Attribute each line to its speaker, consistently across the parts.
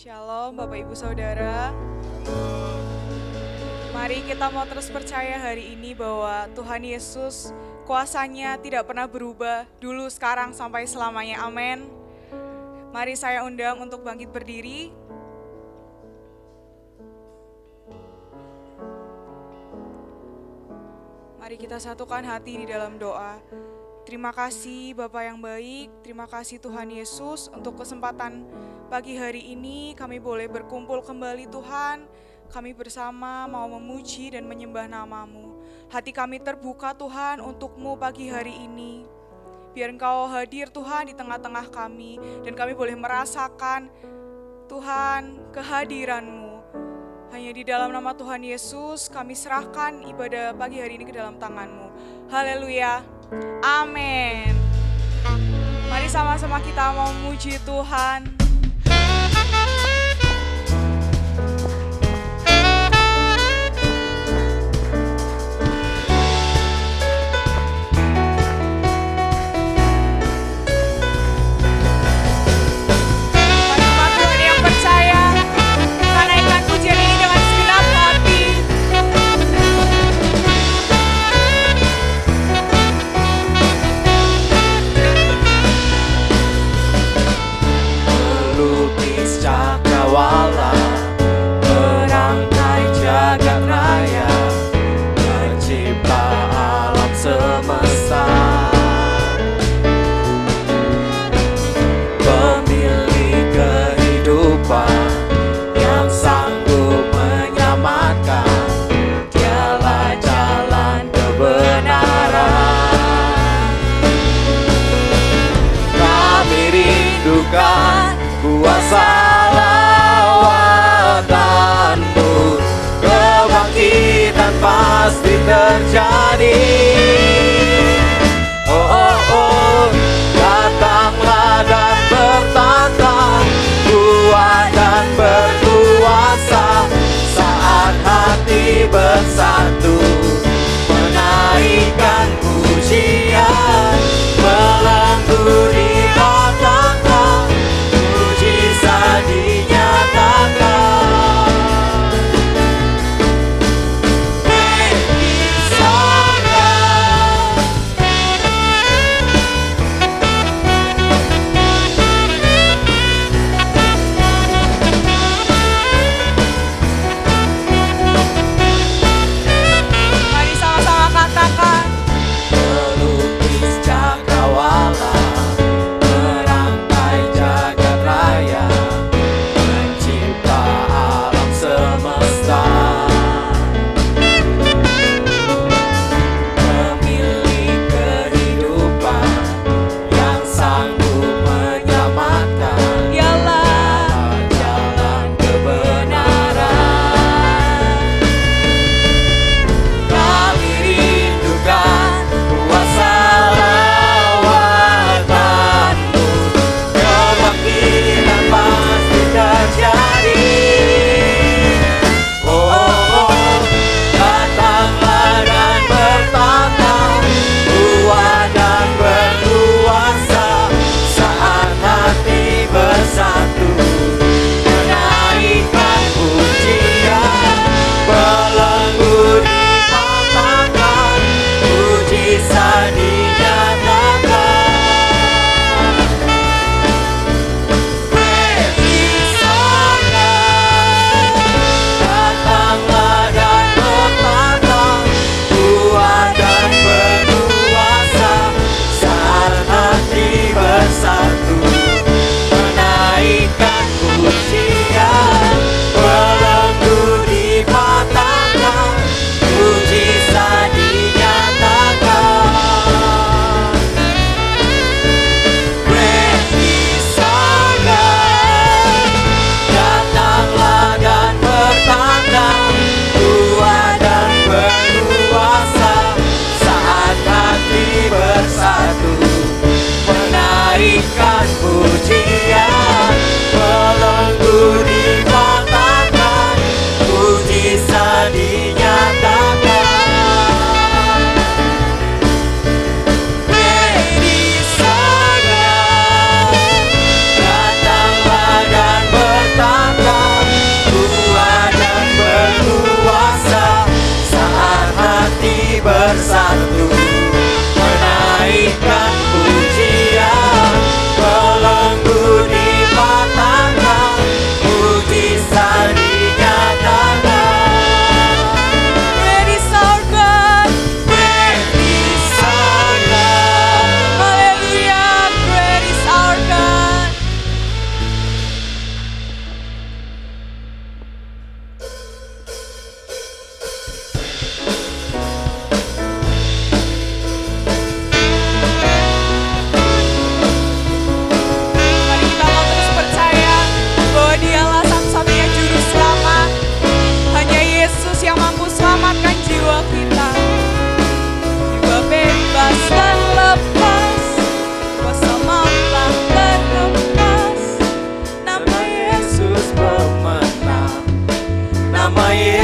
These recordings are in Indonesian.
Speaker 1: Shalom Bapak Ibu Saudara. Mari kita mau terus percaya hari ini bahwa Tuhan Yesus kuasanya tidak pernah berubah, dulu, sekarang, sampai selamanya. Amin. Mari saya undang untuk bangkit berdiri. Mari kita satukan hati di dalam doa. Terima kasih Bapa yang baik, terima kasih Tuhan Yesus untuk kesempatan pagi hari ini kami boleh berkumpul kembali Tuhan. Kami bersama mau memuji dan menyembah nama-Mu. Hati kami terbuka Tuhan untuk-Mu pagi hari ini. Biar Engkau hadir Tuhan di tengah-tengah kami dan kami boleh merasakan Tuhan kehadiran-Mu. Hanya di dalam nama Tuhan Yesus kami serahkan ibadah pagi hari ini ke dalam tangan-Mu. Haleluya. Amin. Mari sama-sama kita mau memuji Tuhan.
Speaker 2: Merangkai jagat raya, mencipta alam semesta, pemilik kehidupan yang sanggup menyelamatkan. Dialah jalan kebenaran. Kami rindukan kuasa lawan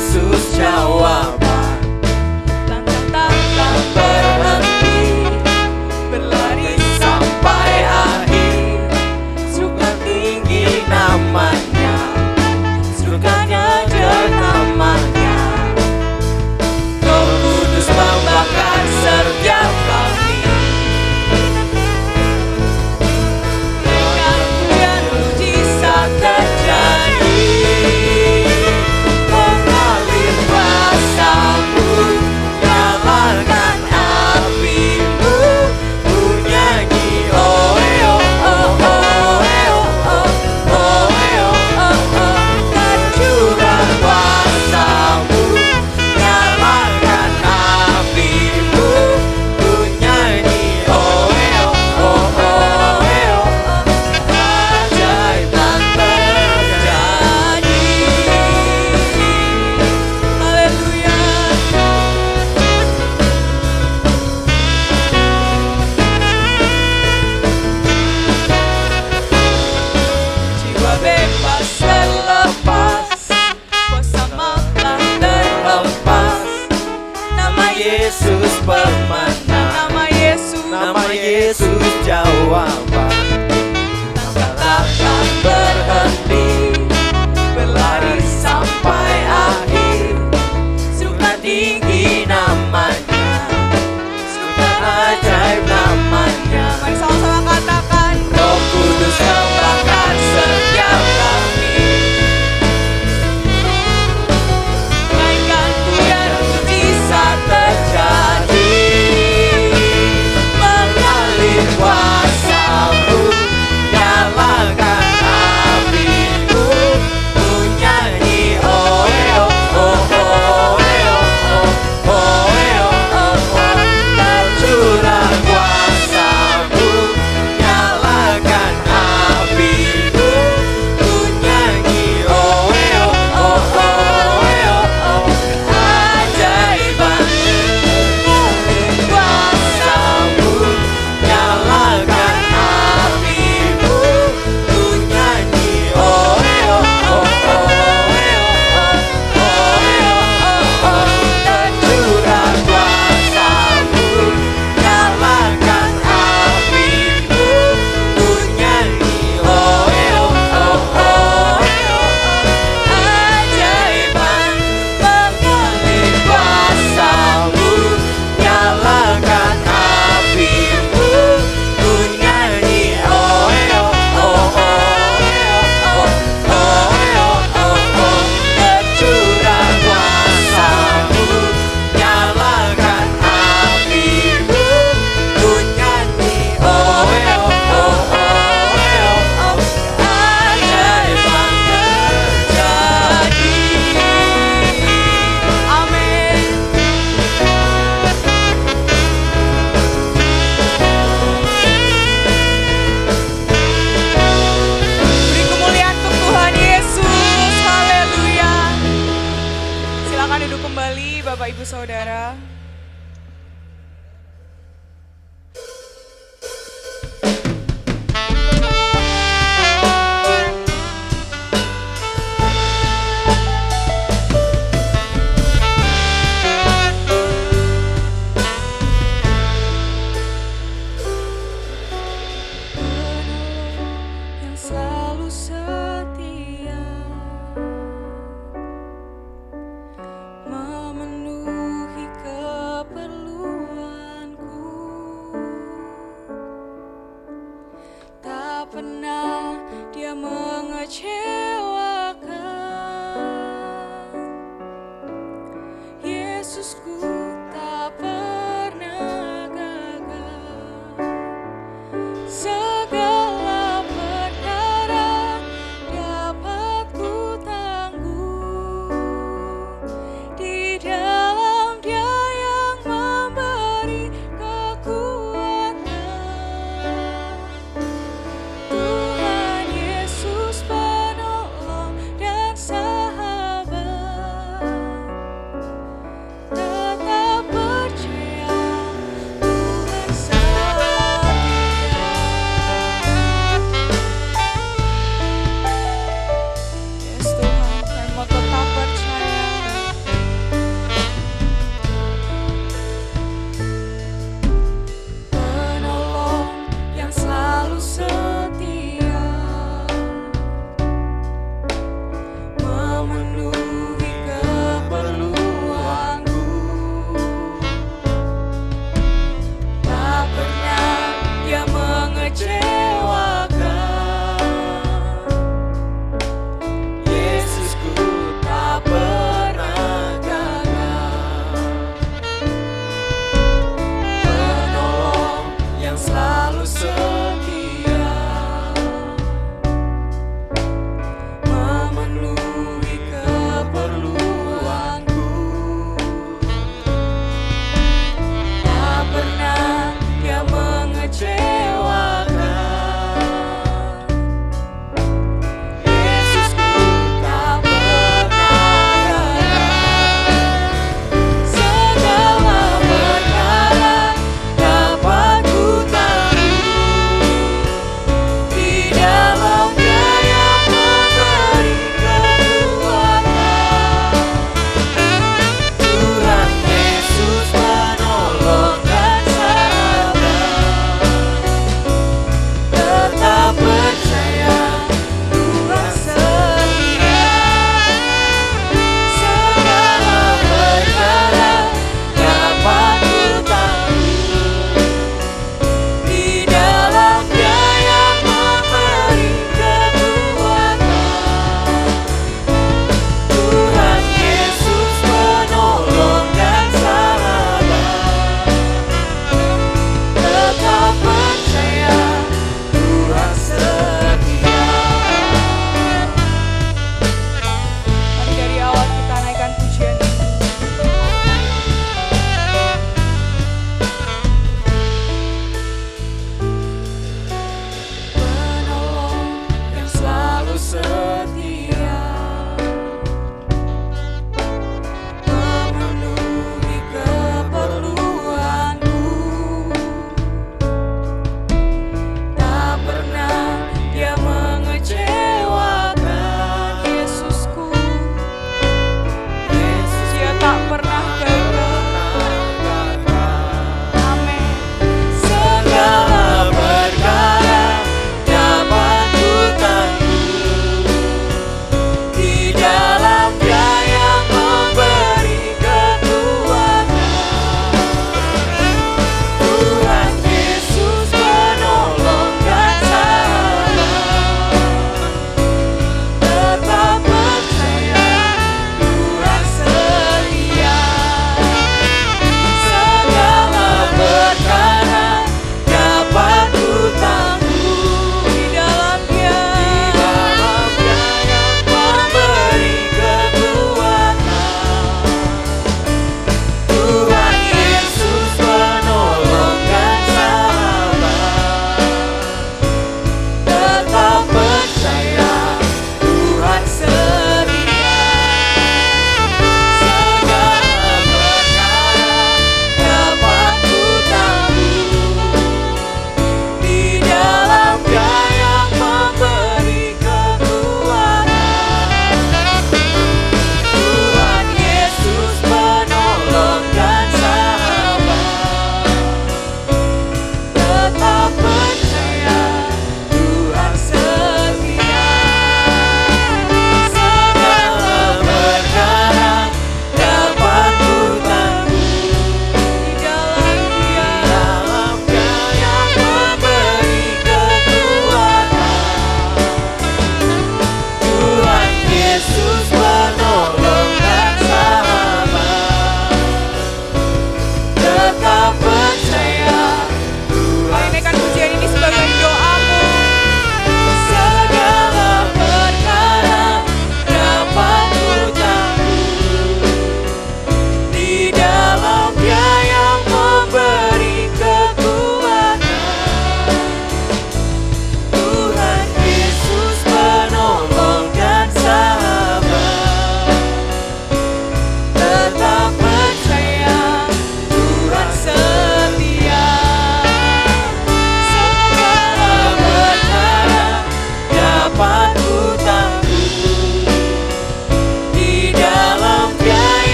Speaker 2: Yesus jawaban.
Speaker 1: Langkah tak berhenti, berlari
Speaker 2: Sampai akhir, surga tinggi namanya, surganya jauh namanya. Roh Kudus membakar setiap kami,
Speaker 1: dengan hujan mujizat terjadi.
Speaker 2: mengalir kuasa-Mu, nyalakan api-Mu, ku nyanyi oh oh oh oh oh oh oh oh. Tercurah kuasa-Mu, nyalakan api-Mu, ku nyanyi oh oh oh oh oh. Keajaiban terjadi.
Speaker 1: Haleluya. Jiwa bebas terlepas, kuasa malah terlepas. Nama
Speaker 2: Yesus pemenang,
Speaker 1: nama Yesus,
Speaker 2: nama Yesus jawaban.
Speaker 1: langkah
Speaker 2: Takkan berhenti, berlari sampai akhir, surga tinggi namanya, surga ajaib namanya.
Speaker 1: Mari sama-sama katakan,
Speaker 2: Roh Kudus membakar setiap kami,
Speaker 1: mainkan hujan mujizat terjadi.
Speaker 2: mengalir kuasa-Mu, nyalakan api-Mu, ku nyanyi oh oh oh oh oh oh oh. Tercurah kuasa-Mu, nyalakan api-Mu, ku nyanyi oh oh oh oh. Keajaiban kuasa-Mu, nyalakan api-Mu, ku nyanyi oh oh oh oh. Tercurah kuasa-Mu, nyalakan api-Mu, ku nyanyi oh oh oh. Keajaiban mengalir kuasa-Mu, nyalakan api-Mu, ku nyanyi oh oh oh. Tercurah kuasa-Mu, nyalakan api-Mu, ku nyanyi oh oh. Keajaiban terjadi.
Speaker 1: Amin. Beri kemuliaan untuk Tuhan Yesus. Haleluya. Silakan duduk kembali Bapak Ibu Saudara. Yang selalu setia memenuhi keperluanku, tak pernah Dia mengecewakan. Yesusku tak pernah gagal. Segala perkara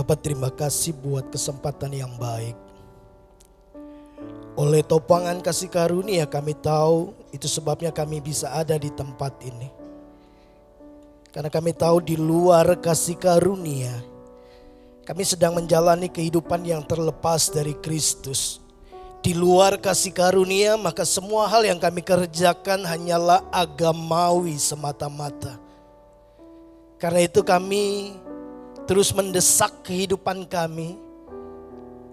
Speaker 3: Bapak, terima kasih buat kesempatan yang baik. Oleh topangan kasih karunia kami tahu itu sebabnya kami bisa ada di tempat ini. Karena kami tahu di luar kasih karunia kami sedang menjalani kehidupan yang terlepas dari Kristus. Di luar kasih karunia maka semua hal yang kami kerjakan hanyalah agamawi semata-mata. Karena itu kami terus mendesak kehidupan kami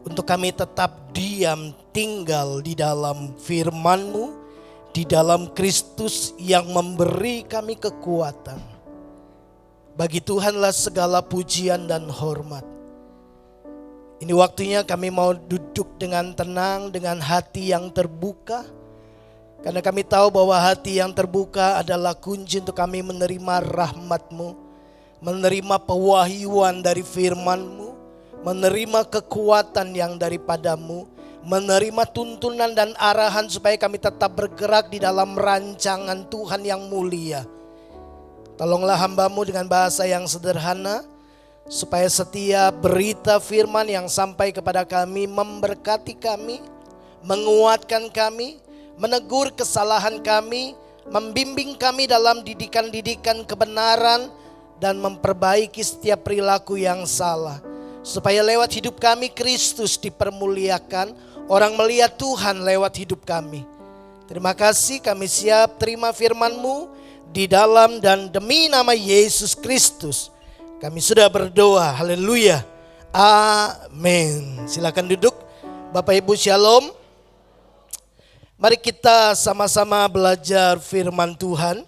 Speaker 3: untuk kami tetap diam tinggal di dalam firman-Mu, di dalam Kristus yang memberi kami kekuatan. Bagi Tuhanlah segala pujian dan hormat. Ini waktunya kami mau duduk dengan tenang, dengan hati yang terbuka. Karena kami tahu bahwa hati yang terbuka adalah kunci untuk kami menerima rahmat-Mu, menerima pewahyuan dari firman-Mu, menerima kekuatan yang daripada-Mu, menerima tuntunan dan arahan supaya kami tetap bergerak di dalam rancangan Tuhan yang mulia. Tolonglah hamba-Mu dengan bahasa yang sederhana, supaya setiap berita firman yang sampai kepada kami memberkati kami, menguatkan kami, menegur kesalahan kami, membimbing kami dalam didikan-didikan kebenaran, dan memperbaiki setiap perilaku yang salah. Supaya lewat hidup kami Kristus dipermuliakan, orang melihat Tuhan lewat hidup kami. Terima kasih, kami siap terima firman-Mu di dalam dan demi nama Yesus Kristus. Kami sudah berdoa, haleluya, amin. Silakan duduk, Bapak Ibu shalom. Mari kita sama-sama belajar firman Tuhan.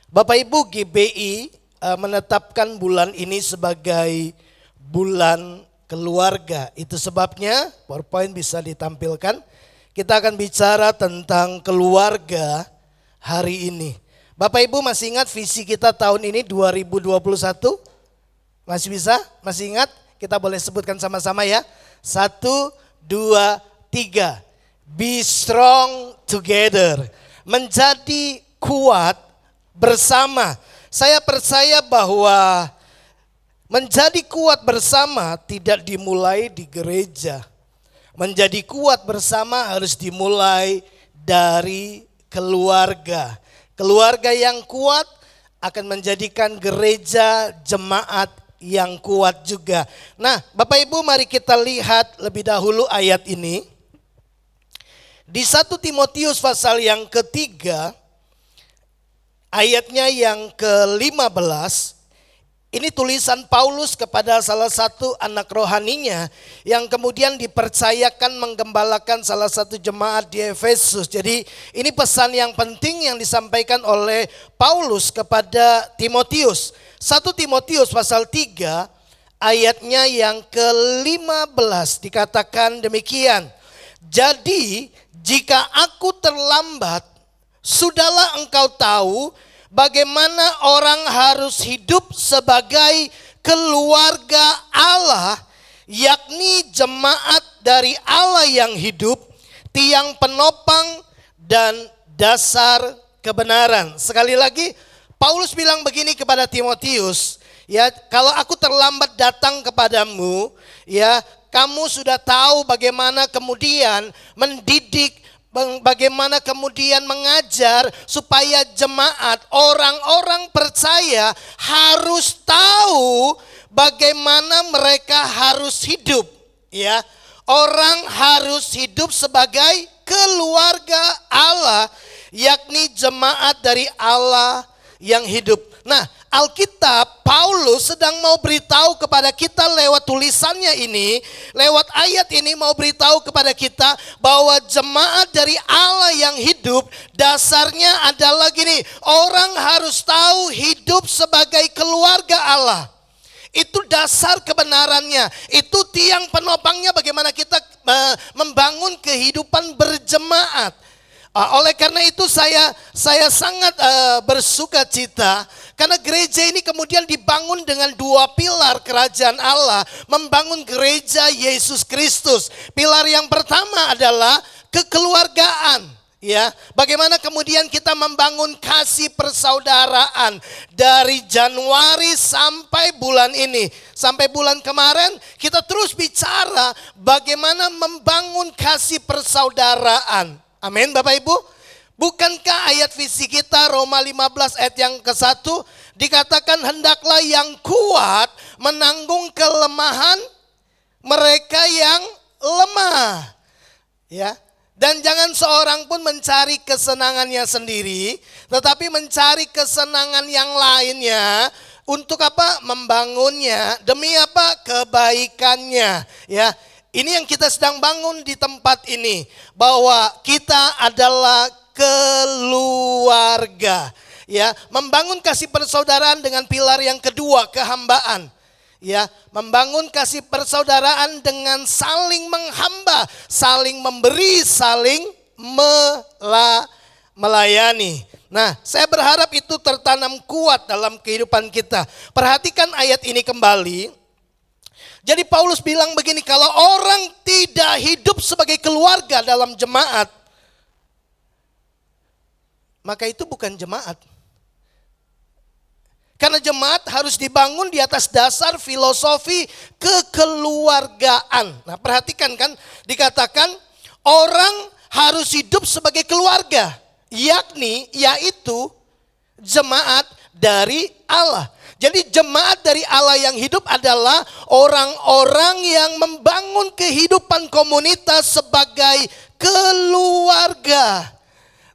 Speaker 3: Bapak Ibu, GBI menetapkan bulan ini sebagai bulan keluarga. Itu sebabnya PowerPoint bisa ditampilkan. Kita akan bicara tentang keluarga hari ini. Bapak Ibu masih ingat visi kita tahun ini 2021? Masih bisa? Masih ingat? Kita boleh sebutkan sama-sama ya. 1, 2, 3. Be strong together. Menjadi kuat bersama. Saya percaya bahwa menjadi kuat bersama tidak dimulai di gereja. Menjadi kuat bersama harus dimulai dari keluarga. Keluarga yang kuat akan menjadikan gereja jemaat yang kuat juga. Nah, Bapak Ibu, mari kita lihat lebih dahulu ayat ini. Di 1 Timotius pasal yang ketiga, ayatnya yang ke-15. Ini tulisan Paulus kepada salah satu anak rohaninya yang kemudian dipercayakan menggembalakan salah satu jemaat di Efesus. Jadi ini pesan yang penting yang disampaikan oleh Paulus kepada Timotius. 1 Timotius pasal 3 ayatnya yang ke-15 dikatakan demikian. Jadi jika aku terlambat, sudahlah engkau tahu bagaimana orang harus hidup sebagai keluarga Allah, yakni jemaat dari Allah yang hidup, tiang penopang dan dasar kebenaran. Sekali lagi, Paulus bilang begini kepada Timotius, ya, kalau aku terlambat datang kepadamu, ya, kamu sudah tahu bagaimana kemudian mendidik, bagaimana kemudian mengajar supaya jemaat, orang-orang percaya harus tahu bagaimana mereka harus hidup, ya. Orang harus hidup sebagai keluarga Allah, yakni jemaat dari Allah yang hidup. Nah, Alkitab, Paulus sedang mau beritahu kepada kita lewat tulisannya ini, lewat ayat ini mau beritahu kepada kita bahwa jemaat dari Allah yang hidup dasarnya adalah gini, orang harus tahu hidup sebagai keluarga Allah. Itu dasar kebenarannya, itu tiang penopangnya bagaimana kita membangun kehidupan berjemaat. Oleh karena itu saya sangat bersuka cita karena gereja ini kemudian dibangun dengan dua pilar kerajaan Allah, membangun gereja Yesus Kristus. Pilar yang pertama adalah kekeluargaan, Ya, bagaimana kemudian kita membangun kasih persaudaraan dari Januari sampai bulan ini. Sampai bulan kemarin kita terus bicara bagaimana membangun kasih persaudaraan. Amin Bapak Ibu. Bukankah ayat visi kita Roma 15 ayat yang ke-1 dikatakan hendaklah yang kuat menanggung kelemahan mereka yang lemah. Ya. Dan jangan seorang pun mencari kesenangannya sendiri, tetapi mencari kesenangan yang lainnya. Untuk apa? Membangunnya. Demi apa? Kebaikannya. Ya, ini yang kita sedang bangun di tempat ini, bahwa kita adalah keluarga. Ya, membangun kasih persaudaraan dengan pilar yang kedua, kehambaan. Ya, membangun kasih persaudaraan dengan saling menghamba, saling memberi, saling melayani. Nah, saya berharap itu tertanam kuat dalam kehidupan kita. Perhatikan ayat ini kembali. Jadi Paulus bilang begini, kalau orang tidak hidup sebagai keluarga dalam jemaat, maka itu bukan jemaat. Karena jemaat harus dibangun di atas dasar filosofi kekeluargaan. Nah, perhatikan kan, dikatakan orang harus hidup sebagai keluarga, yaitu jemaat dari Allah. Jadi jemaat dari Allah yang hidup adalah orang-orang yang membangun kehidupan komunitas sebagai keluarga.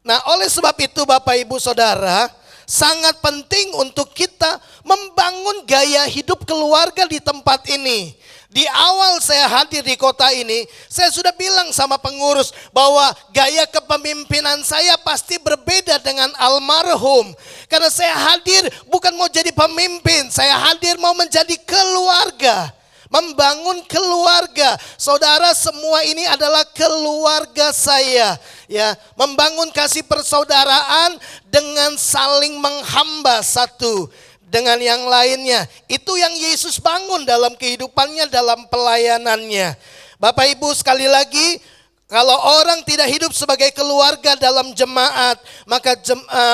Speaker 3: Nah, oleh sebab itu Bapak Ibu Saudara, sangat penting untuk kita membangun gaya hidup keluarga di tempat ini. Di awal saya hadir di kota ini, saya sudah bilang sama pengurus bahwa gaya kepemimpinan saya pasti berbeda dengan almarhum. Karena saya hadir bukan mau jadi pemimpin, saya hadir mau menjadi keluarga. Membangun keluarga. Saudara, semua ini adalah keluarga saya. Ya, membangun kasih persaudaraan dengan saling menghamba satu dengan yang lainnya. Itu yang Yesus bangun dalam kehidupannya, dalam pelayanannya. Bapak Ibu, sekali lagi, kalau orang tidak hidup sebagai keluarga dalam jemaat, maka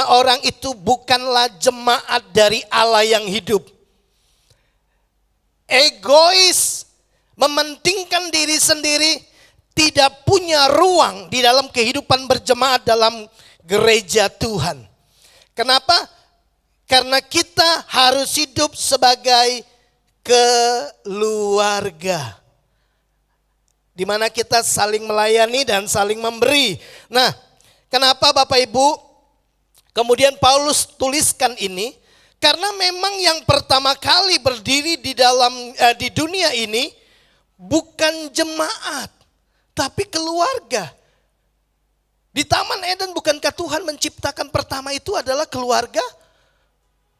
Speaker 3: orang itu bukanlah jemaat dari Allah yang hidup. Egois, mementingkan diri sendiri, tidak punya ruang di dalam kehidupan berjemaat dalam gereja Tuhan. Kenapa? Karena kita harus hidup sebagai keluarga, di mana kita saling melayani dan saling memberi. Nah, kenapa Bapak Ibu kemudian Paulus tuliskan ini? Karena memang yang pertama kali berdiri di dunia ini bukan jemaat, tapi keluarga. Di Taman Eden bukankah Tuhan menciptakan pertama itu adalah keluarga?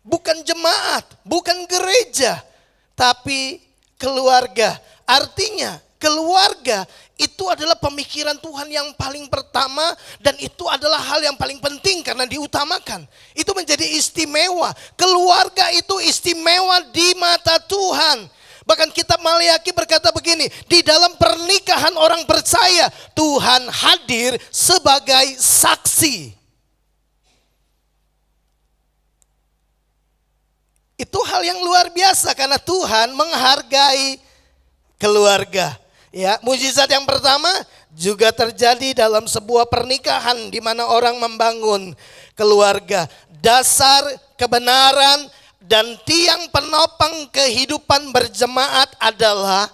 Speaker 3: Bukan jemaat, bukan gereja, tapi keluarga. Artinya keluarga itu adalah pemikiran Tuhan yang paling pertama, dan itu adalah hal yang paling penting karena diutamakan. Itu menjadi istimewa. Keluarga itu istimewa di mata Tuhan. Bahkan kitab Maleakhi berkata begini, di dalam pernikahan orang percaya Tuhan hadir sebagai saksi. Itu hal yang luar biasa karena Tuhan menghargai keluarga. Ya, mujizat yang pertama juga terjadi dalam sebuah pernikahan di mana orang membangun keluarga. Dasar kebenaran dan tiang penopang kehidupan berjemaat adalah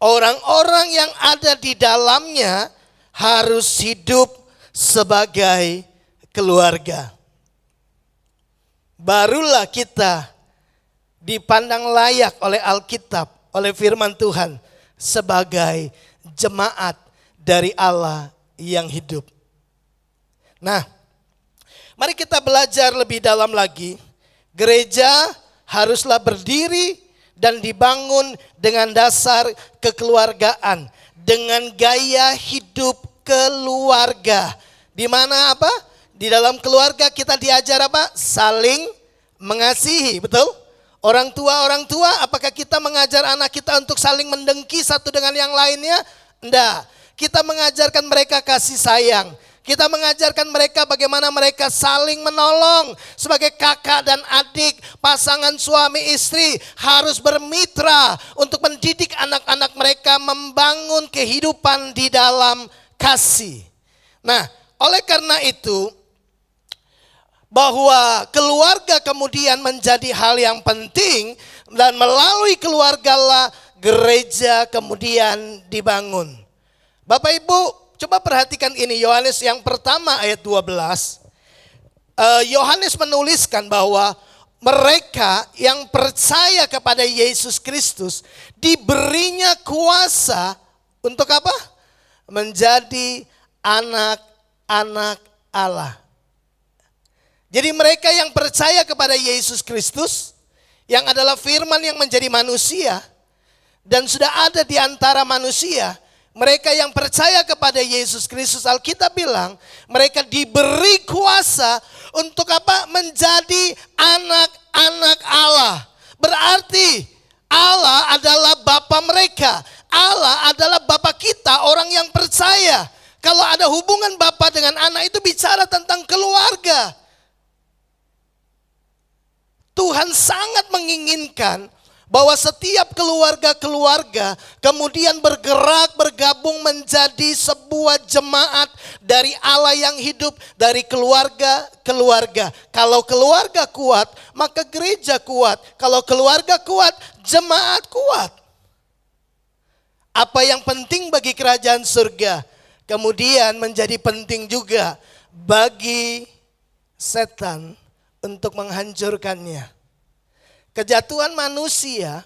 Speaker 3: orang-orang yang ada di dalamnya harus hidup sebagai keluarga. Barulah kita dipandang layak oleh Alkitab, oleh firman Tuhan, sebagai jemaat dari Allah yang hidup. Nah, mari kita belajar lebih dalam lagi. Gereja haruslah berdiri dan dibangun dengan dasar kekeluargaan, dengan gaya hidup keluarga. Di mana apa? Di dalam keluarga kita diajar apa? Saling mengasihi, betul? Orang tua, apakah kita mengajar anak kita untuk saling mendengki satu dengan yang lainnya? Enggak. Kita mengajarkan mereka kasih sayang. Kita mengajarkan mereka bagaimana mereka saling menolong sebagai kakak dan adik, pasangan suami istri harus bermitra untuk mendidik anak-anak mereka membangun kehidupan di dalam kasih. Nah, oleh karena itu bahwa keluarga kemudian menjadi hal yang penting dan melalui keluargalah gereja kemudian dibangun. Bapak Ibu, coba perhatikan ini, Yohanes yang pertama ayat 12. Yohanes menuliskan bahwa mereka yang percaya kepada Yesus Kristus diberinya kuasa untuk apa? Menjadi anak-anak Allah. Jadi mereka yang percaya kepada Yesus Kristus, yang adalah firman yang menjadi manusia dan sudah ada di antara manusia, mereka yang percaya kepada Yesus Kristus, Alkitab bilang mereka diberi kuasa untuk apa? Menjadi anak-anak Allah. Berarti Allah adalah Bapa mereka. Allah adalah Bapa kita, orang yang percaya. Kalau ada hubungan Bapa dengan anak itu bicara tentang keluarga. Tuhan sangat menginginkan bahwa setiap keluarga-keluarga kemudian bergabung menjadi sebuah jemaat dari Allah yang hidup, dari keluarga-keluarga. Kalau keluarga kuat, maka gereja kuat. Kalau keluarga kuat, jemaat kuat. Apa yang penting bagi kerajaan surga, kemudian menjadi penting juga bagi setan untuk menghancurkannya. Kejatuhan manusia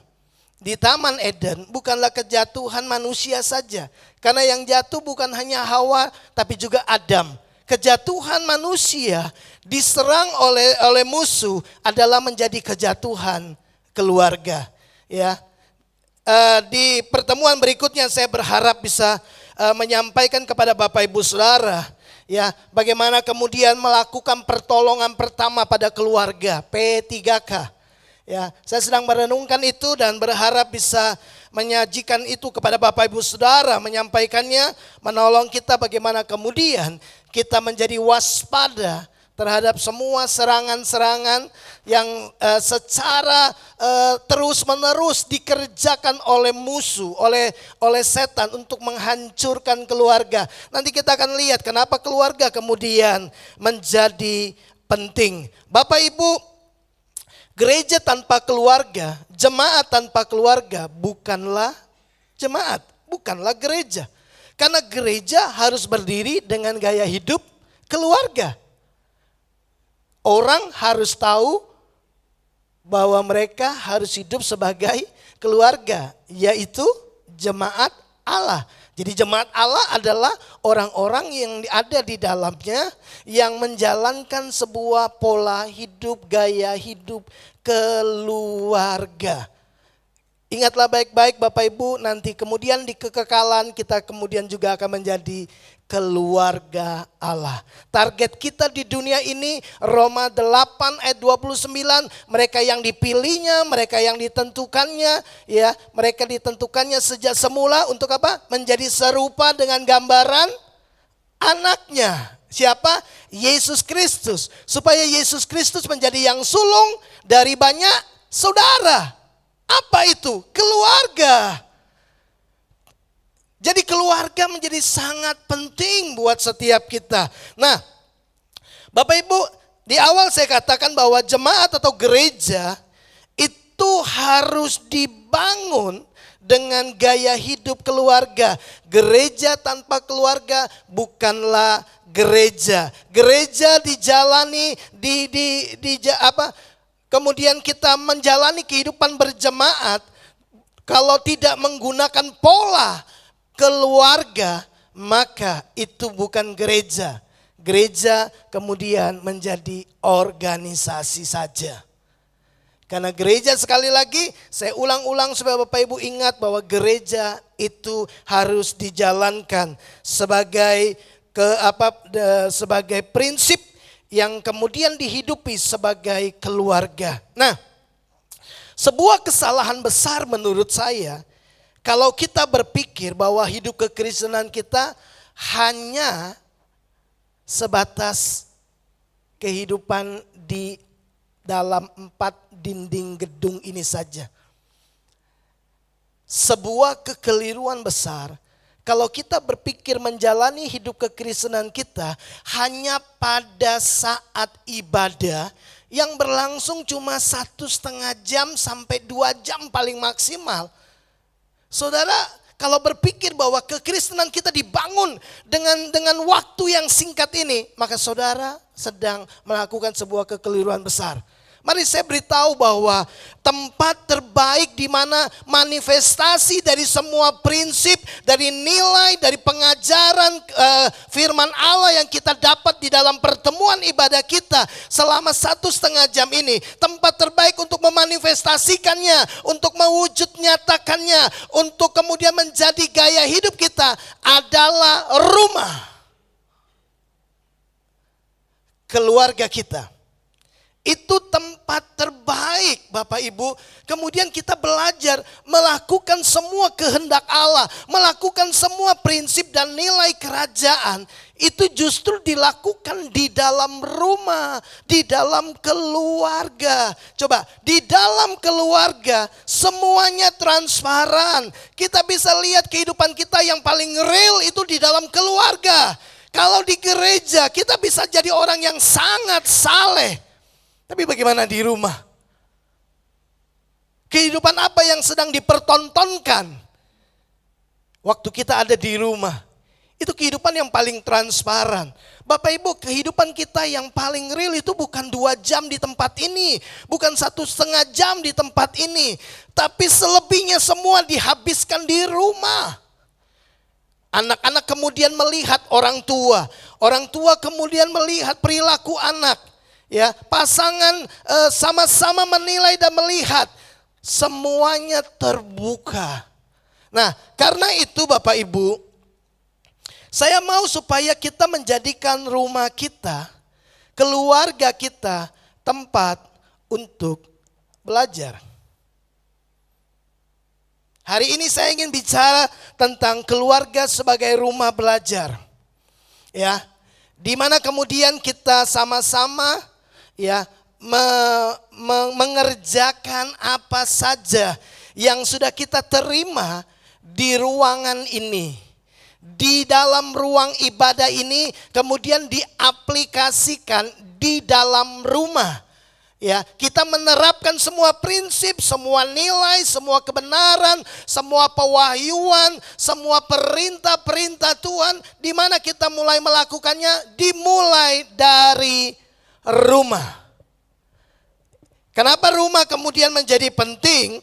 Speaker 3: di Taman Eden bukanlah kejatuhan manusia saja. Karena yang jatuh bukan hanya Hawa tapi juga Adam. Kejatuhan manusia diserang oleh musuh adalah menjadi kejatuhan keluarga. Ya, di pertemuan berikutnya saya berharap bisa menyampaikan kepada Bapak Ibu Saudara, ya, bagaimana kemudian melakukan pertolongan pertama pada keluarga, P3K. Ya, saya sedang merenungkan itu dan berharap bisa menyajikan itu kepada Bapak Ibu Saudara, menyampaikannya, menolong kita bagaimana kemudian kita menjadi waspada terhadap semua serangan-serangan yang secara terus-menerus dikerjakan oleh musuh, oleh setan untuk menghancurkan keluarga. Nanti kita akan lihat kenapa keluarga kemudian menjadi penting. Bapak Ibu, gereja tanpa keluarga, jemaat tanpa keluarga bukanlah jemaat, bukanlah gereja. Karena gereja harus berdiri dengan gaya hidup keluarga. Orang harus tahu bahwa mereka harus hidup sebagai keluarga, yaitu jemaat Allah. Jadi jemaat Allah adalah orang-orang yang ada di dalamnya yang menjalankan sebuah pola hidup, gaya hidup keluarga. Ingatlah baik-baik Bapak Ibu, nanti kemudian di kekekalan kita kemudian juga akan menjadi keluarga Allah. Target kita di dunia ini Roma 8 ayat 29, mereka yang dipilihnya, mereka yang ditentukannya, ya, mereka ditentukannya sejak semula untuk apa? Menjadi serupa dengan gambaran anaknya. Siapa? Yesus Kristus. Supaya Yesus Kristus menjadi yang sulung dari banyak saudara. Apa itu? Keluarga. Jadi keluarga menjadi sangat penting buat setiap kita. Nah, Bapak Ibu, di awal saya katakan bahwa jemaat atau gereja itu harus dibangun dengan gaya hidup keluarga. Gereja tanpa keluarga bukanlah gereja. Gereja dijalani kemudian kita menjalani kehidupan berjemaat kalau tidak menggunakan pola keluarga, maka itu bukan gereja. Gereja kemudian menjadi organisasi saja. Karena gereja, sekali lagi saya ulang-ulang supaya Bapak Ibu ingat bahwa gereja itu harus dijalankan sebagai sebagai prinsip yang kemudian dihidupi sebagai keluarga. Nah, sebuah kesalahan besar menurut saya kalau kita berpikir bahwa hidup kekristenan kita hanya sebatas kehidupan di dalam 4 dinding gedung ini saja. Sebuah kekeliruan besar kalau kita berpikir menjalani hidup kekristenan kita hanya pada saat ibadah yang berlangsung cuma 1,5 jam sampai 2 jam paling maksimal. Saudara, kalau berpikir bahwa kekristenan kita dibangun dengan waktu yang singkat ini, maka saudara sedang melakukan sebuah kekeliruan besar. Mari saya beritahu bahwa tempat terbaik di mana manifestasi dari semua prinsip, dari nilai, dari pengajaran firman Allah yang kita dapat di dalam pertemuan ibadah kita selama 1,5 jam ini. Tempat terbaik untuk memanifestasikannya, untuk mewujud nyatakannya, untuk kemudian menjadi gaya hidup kita adalah rumah. Keluarga kita. Itu tempat terbaik Bapak Ibu. Kemudian kita belajar melakukan semua kehendak Allah. Melakukan semua prinsip dan nilai kerajaan. Itu justru dilakukan di dalam rumah. Di dalam keluarga. Coba, di dalam keluarga semuanya transparan. Kita bisa lihat kehidupan kita yang paling real itu di dalam keluarga. Kalau di gereja kita bisa jadi orang yang sangat saleh. Tapi bagaimana di rumah? Kehidupan apa yang sedang dipertontonkan waktu kita ada di rumah? Itu kehidupan yang paling transparan. Bapak Ibu, kehidupan kita yang paling real itu bukan 2 jam di tempat ini. Bukan 1,5 jam di tempat ini. Tapi selebihnya semua dihabiskan di rumah. Anak-anak kemudian melihat orang tua. Orang tua kemudian melihat perilaku anak. Ya, pasangan sama-sama menilai dan melihat, semuanya terbuka. Nah, karena itu Bapak Ibu, saya mau supaya kita menjadikan rumah kita, keluarga kita, tempat untuk belajar. Hari ini saya ingin bicara tentang keluarga sebagai rumah belajar. Ya, di mana kemudian kita sama-sama mengerjakan apa saja yang sudah kita terima di ruangan ini. Di dalam ruang ibadah ini kemudian diaplikasikan di dalam rumah. Ya, kita menerapkan semua prinsip, semua nilai, semua kebenaran, semua pewahyuan, semua perintah-perintah Tuhan, di mana kita mulai melakukannya dimulai dari rumah. Kenapa rumah kemudian menjadi penting?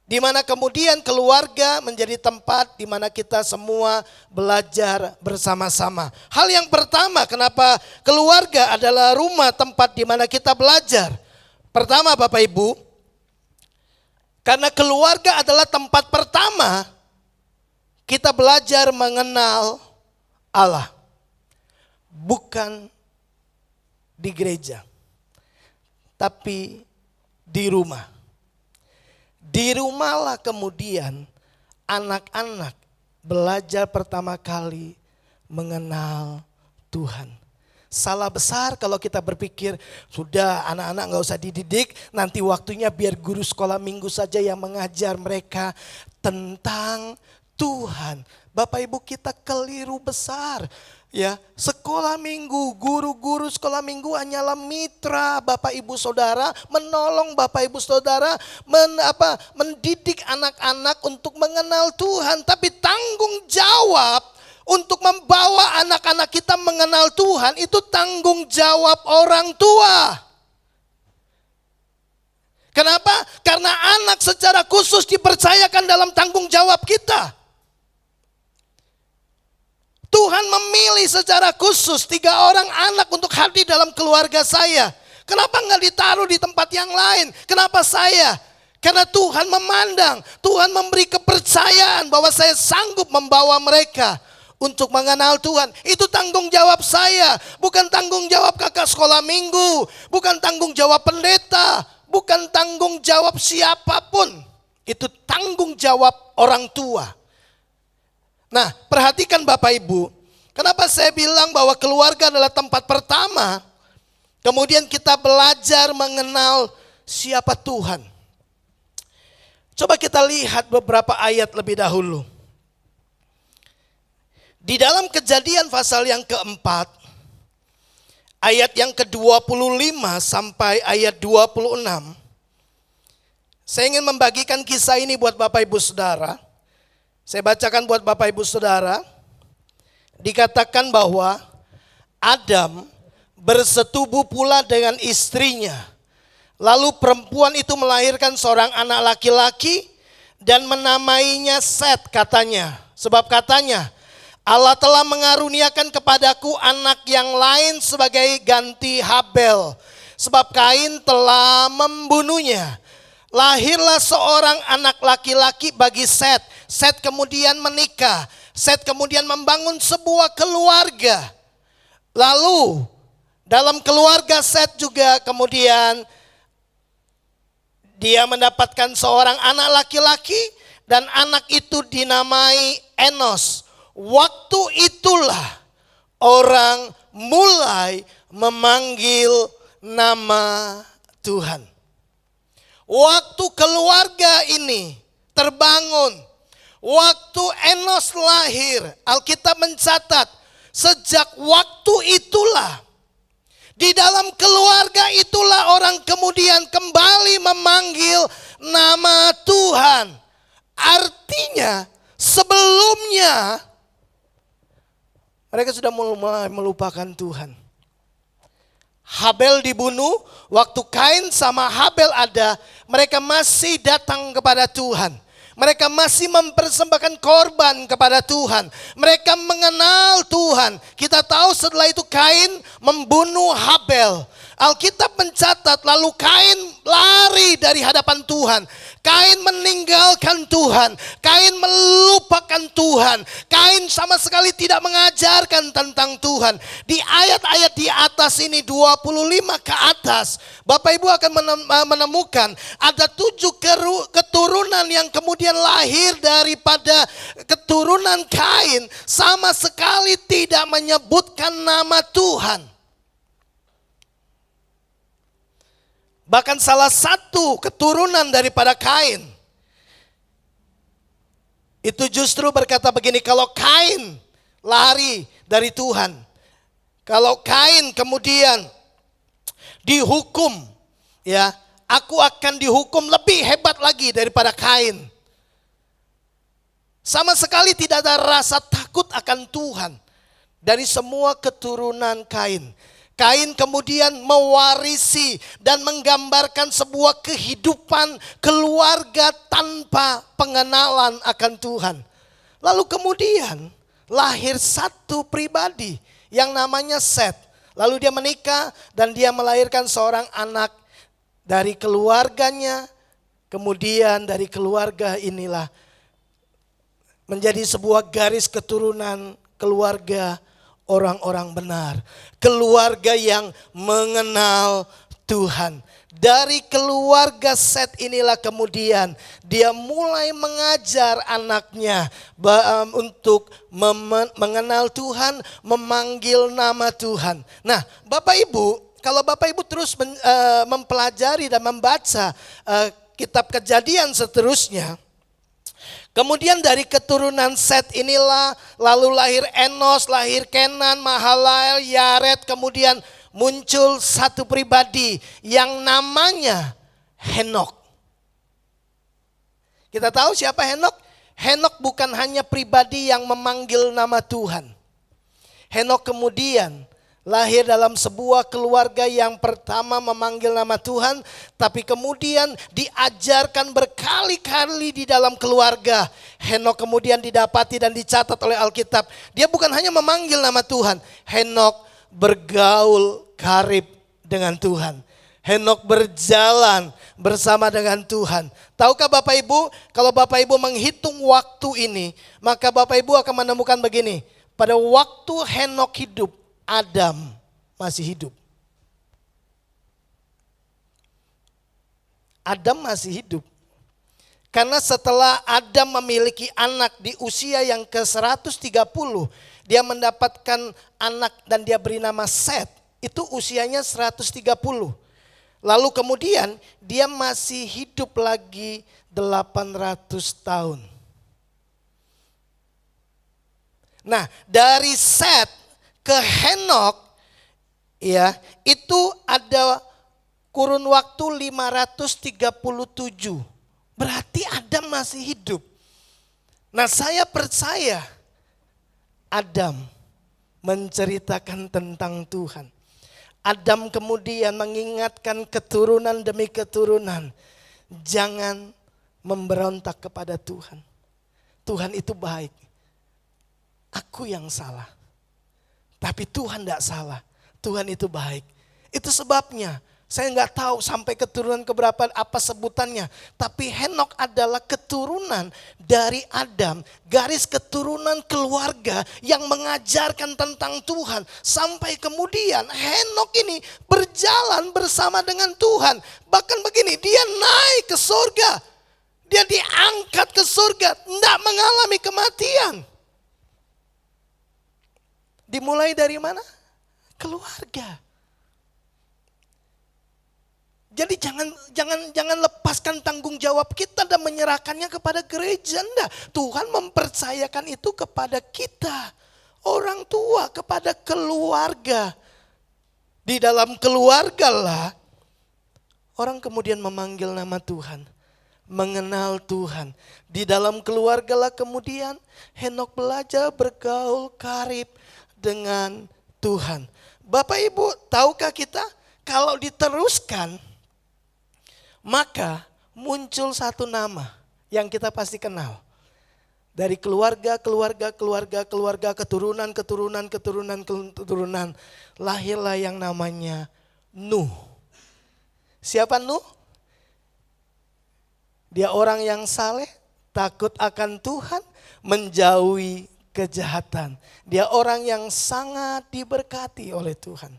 Speaker 3: Di mana kemudian keluarga menjadi tempat di mana kita semua belajar bersama-sama. Hal yang pertama, kenapa keluarga adalah rumah tempat di mana kita belajar? Pertama Bapak Ibu, karena keluarga adalah tempat pertama kita belajar mengenal Allah. Bukan di gereja, tapi di rumah. Di rumahlah kemudian anak-anak belajar pertama kali mengenal Tuhan. Salah besar kalau kita berpikir, sudah anak-anak gak usah dididik, nanti waktunya biar guru sekolah minggu saja yang mengajar mereka tentang Tuhan. Bapak Ibu, kita keliru besar. Ya, sekolah minggu, guru-guru sekolah minggu hanyalah mitra Bapak Ibu Saudara, menolong Bapak Ibu Saudara, mendidik anak-anak untuk mengenal Tuhan. Tapi tanggung jawab untuk membawa anak-anak kita mengenal Tuhan itu tanggung jawab orang tua. Kenapa? Karena anak secara khusus dipercayakan dalam tanggung jawab kita. Tuhan memilih secara khusus 3 orang anak untuk hadir dalam keluarga saya. Kenapa nggak ditaruh di tempat yang lain? Kenapa saya? Karena Tuhan memandang, Tuhan memberi kepercayaan bahwa saya sanggup membawa mereka untuk mengenal Tuhan. Itu tanggung jawab saya, bukan tanggung jawab kakak sekolah minggu, bukan tanggung jawab pendeta, bukan tanggung jawab siapapun. Itu tanggung jawab orang tua. Nah, perhatikan Bapak Ibu, Kenapa saya bilang bahwa keluarga adalah tempat pertama, kemudian kita belajar mengenal siapa Tuhan. Coba kita lihat beberapa ayat lebih dahulu. Di dalam Kejadian pasal yang keempat, ayat yang ke-25 sampai ayat 26. Saya ingin membagikan kisah ini buat Bapak Ibu Saudara. Saya bacakan buat Bapak Ibu Saudara. Dikatakan bahwa Adam bersetubuh pula dengan istrinya. Lalu perempuan itu melahirkan seorang anak laki-laki dan menamainya Set katanya. Sebab katanya, Allah telah mengaruniakan kepadaku anak yang lain sebagai ganti Habel. Sebab Kain telah membunuhnya. Lahirlah seorang anak laki-laki bagi Set. Set kemudian menikah. Set kemudian membangun sebuah keluarga. Lalu dalam keluarga Set juga kemudian dia mendapatkan seorang anak laki-laki. Dan anak itu dinamai Enos. Waktu itulah orang mulai memanggil nama Tuhan. Waktu keluarga ini terbangun, waktu Enos lahir, Alkitab mencatat sejak waktu itulah, di dalam keluarga itulah orang kemudian kembali memanggil nama Tuhan. Artinya sebelumnya mereka sudah mulai melupakan Tuhan. Habel dibunuh, waktu Kain sama Habel ada, mereka masih datang kepada Tuhan. Mereka masih mempersembahkan korban kepada Tuhan. Mereka mengenal Tuhan. Kita tahu setelah itu Kain membunuh Habel. Alkitab mencatat lalu Kain lari dari hadapan Tuhan. Kain meninggalkan Tuhan. Kain melupakan Tuhan. Kain sama sekali tidak mengajarkan tentang Tuhan. Di ayat-ayat di atas ini 25 ke atas, Bapak Ibu akan menemukan ada 7 keturunan yang kemudian lahir daripada keturunan Kain, sama sekali tidak menyebutkan nama Tuhan. Bahkan salah satu keturunan daripada Kain itu justru berkata begini, kalau Kain lari dari Tuhan, kalau Kain kemudian dihukum, ya, aku akan dihukum lebih hebat lagi daripada Kain. Sama sekali tidak ada rasa takut akan Tuhan dari semua keturunan Kain. Kain kemudian mewarisi dan menggambarkan sebuah kehidupan keluarga tanpa pengenalan akan Tuhan. Lalu kemudian lahir satu pribadi yang namanya Set. Lalu dia menikah dan dia melahirkan seorang anak dari keluarganya. Kemudian dari keluarga inilah menjadi sebuah garis keturunan keluarga orang-orang benar. Keluarga yang mengenal Tuhan. Dari keluarga Set inilah kemudian dia mulai mengajar anaknya untuk mengenal Tuhan, memanggil nama Tuhan. Nah, Bapak Ibu, kalau Bapak Ibu terus mempelajari dan membaca kitab Kejadian seterusnya, kemudian dari keturunan Set inilah lalu lahir Enos, lahir Kenan, Mahalalel, Yared, kemudian muncul satu pribadi yang namanya Henok. Kita tahu siapa Henok? Henok bukan hanya pribadi yang memanggil nama Tuhan. Henok kemudian lahir dalam sebuah keluarga yang pertama memanggil nama Tuhan, tapi kemudian diajarkan berkali-kali di dalam keluarga. Henok kemudian didapati dan dicatat oleh Alkitab. Dia bukan hanya memanggil nama Tuhan, Henok bergaul karib dengan Tuhan. Henok berjalan bersama dengan Tuhan. Tahukah Bapak Ibu, kalau Bapak Ibu menghitung waktu ini, maka Bapak Ibu akan menemukan begini. Pada waktu Henok hidup, Adam masih hidup. Adam masih hidup. Karena setelah Adam memiliki anak di usia yang ke-130, dia mendapatkan anak dan dia beri nama Set. Itu usianya 130. Lalu kemudian dia masih hidup lagi 800 tahun. Nah, dari Set ke Henok ya, itu ada kurun waktu 537. Berarti Adam masih hidup. Nah, saya percaya Adam menceritakan tentang Tuhan. Adam kemudian mengingatkan keturunan demi keturunan, jangan memberontak kepada Tuhan. Tuhan itu baik. Aku yang salah. Tapi Tuhan tidak salah. Tuhan itu baik. Itu sebabnya saya nggak tahu sampai keturunan keberapa apa sebutannya. Tapi Henok adalah keturunan dari Adam. Garis keturunan keluarga yang mengajarkan tentang Tuhan. Sampai kemudian Henok ini berjalan bersama dengan Tuhan. Bahkan begini, dia naik ke surga. Dia diangkat ke surga, tidak mengalami kematian. Dimulai dari mana? Keluarga. Jadi jangan lepaskan tanggung jawab kita dan menyerahkannya kepada gereja. Enggak. Tuhan mempercayakan itu kepada kita. Orang tua, kepada keluarga. Di dalam keluarga lah orang kemudian memanggil nama Tuhan. Mengenal Tuhan. Di dalam keluarga lah kemudian Henok belajar bergaul karib dengan Tuhan. Bapak Ibu, tahukah kita kalau diteruskan maka muncul satu nama yang kita pasti kenal. Dari keluarga, keturunan, lahirlah yang namanya Nuh. Siapa Nuh? Dia orang yang saleh, takut akan Tuhan, menjauhi kejahatan. Dia orang yang sangat diberkati oleh Tuhan.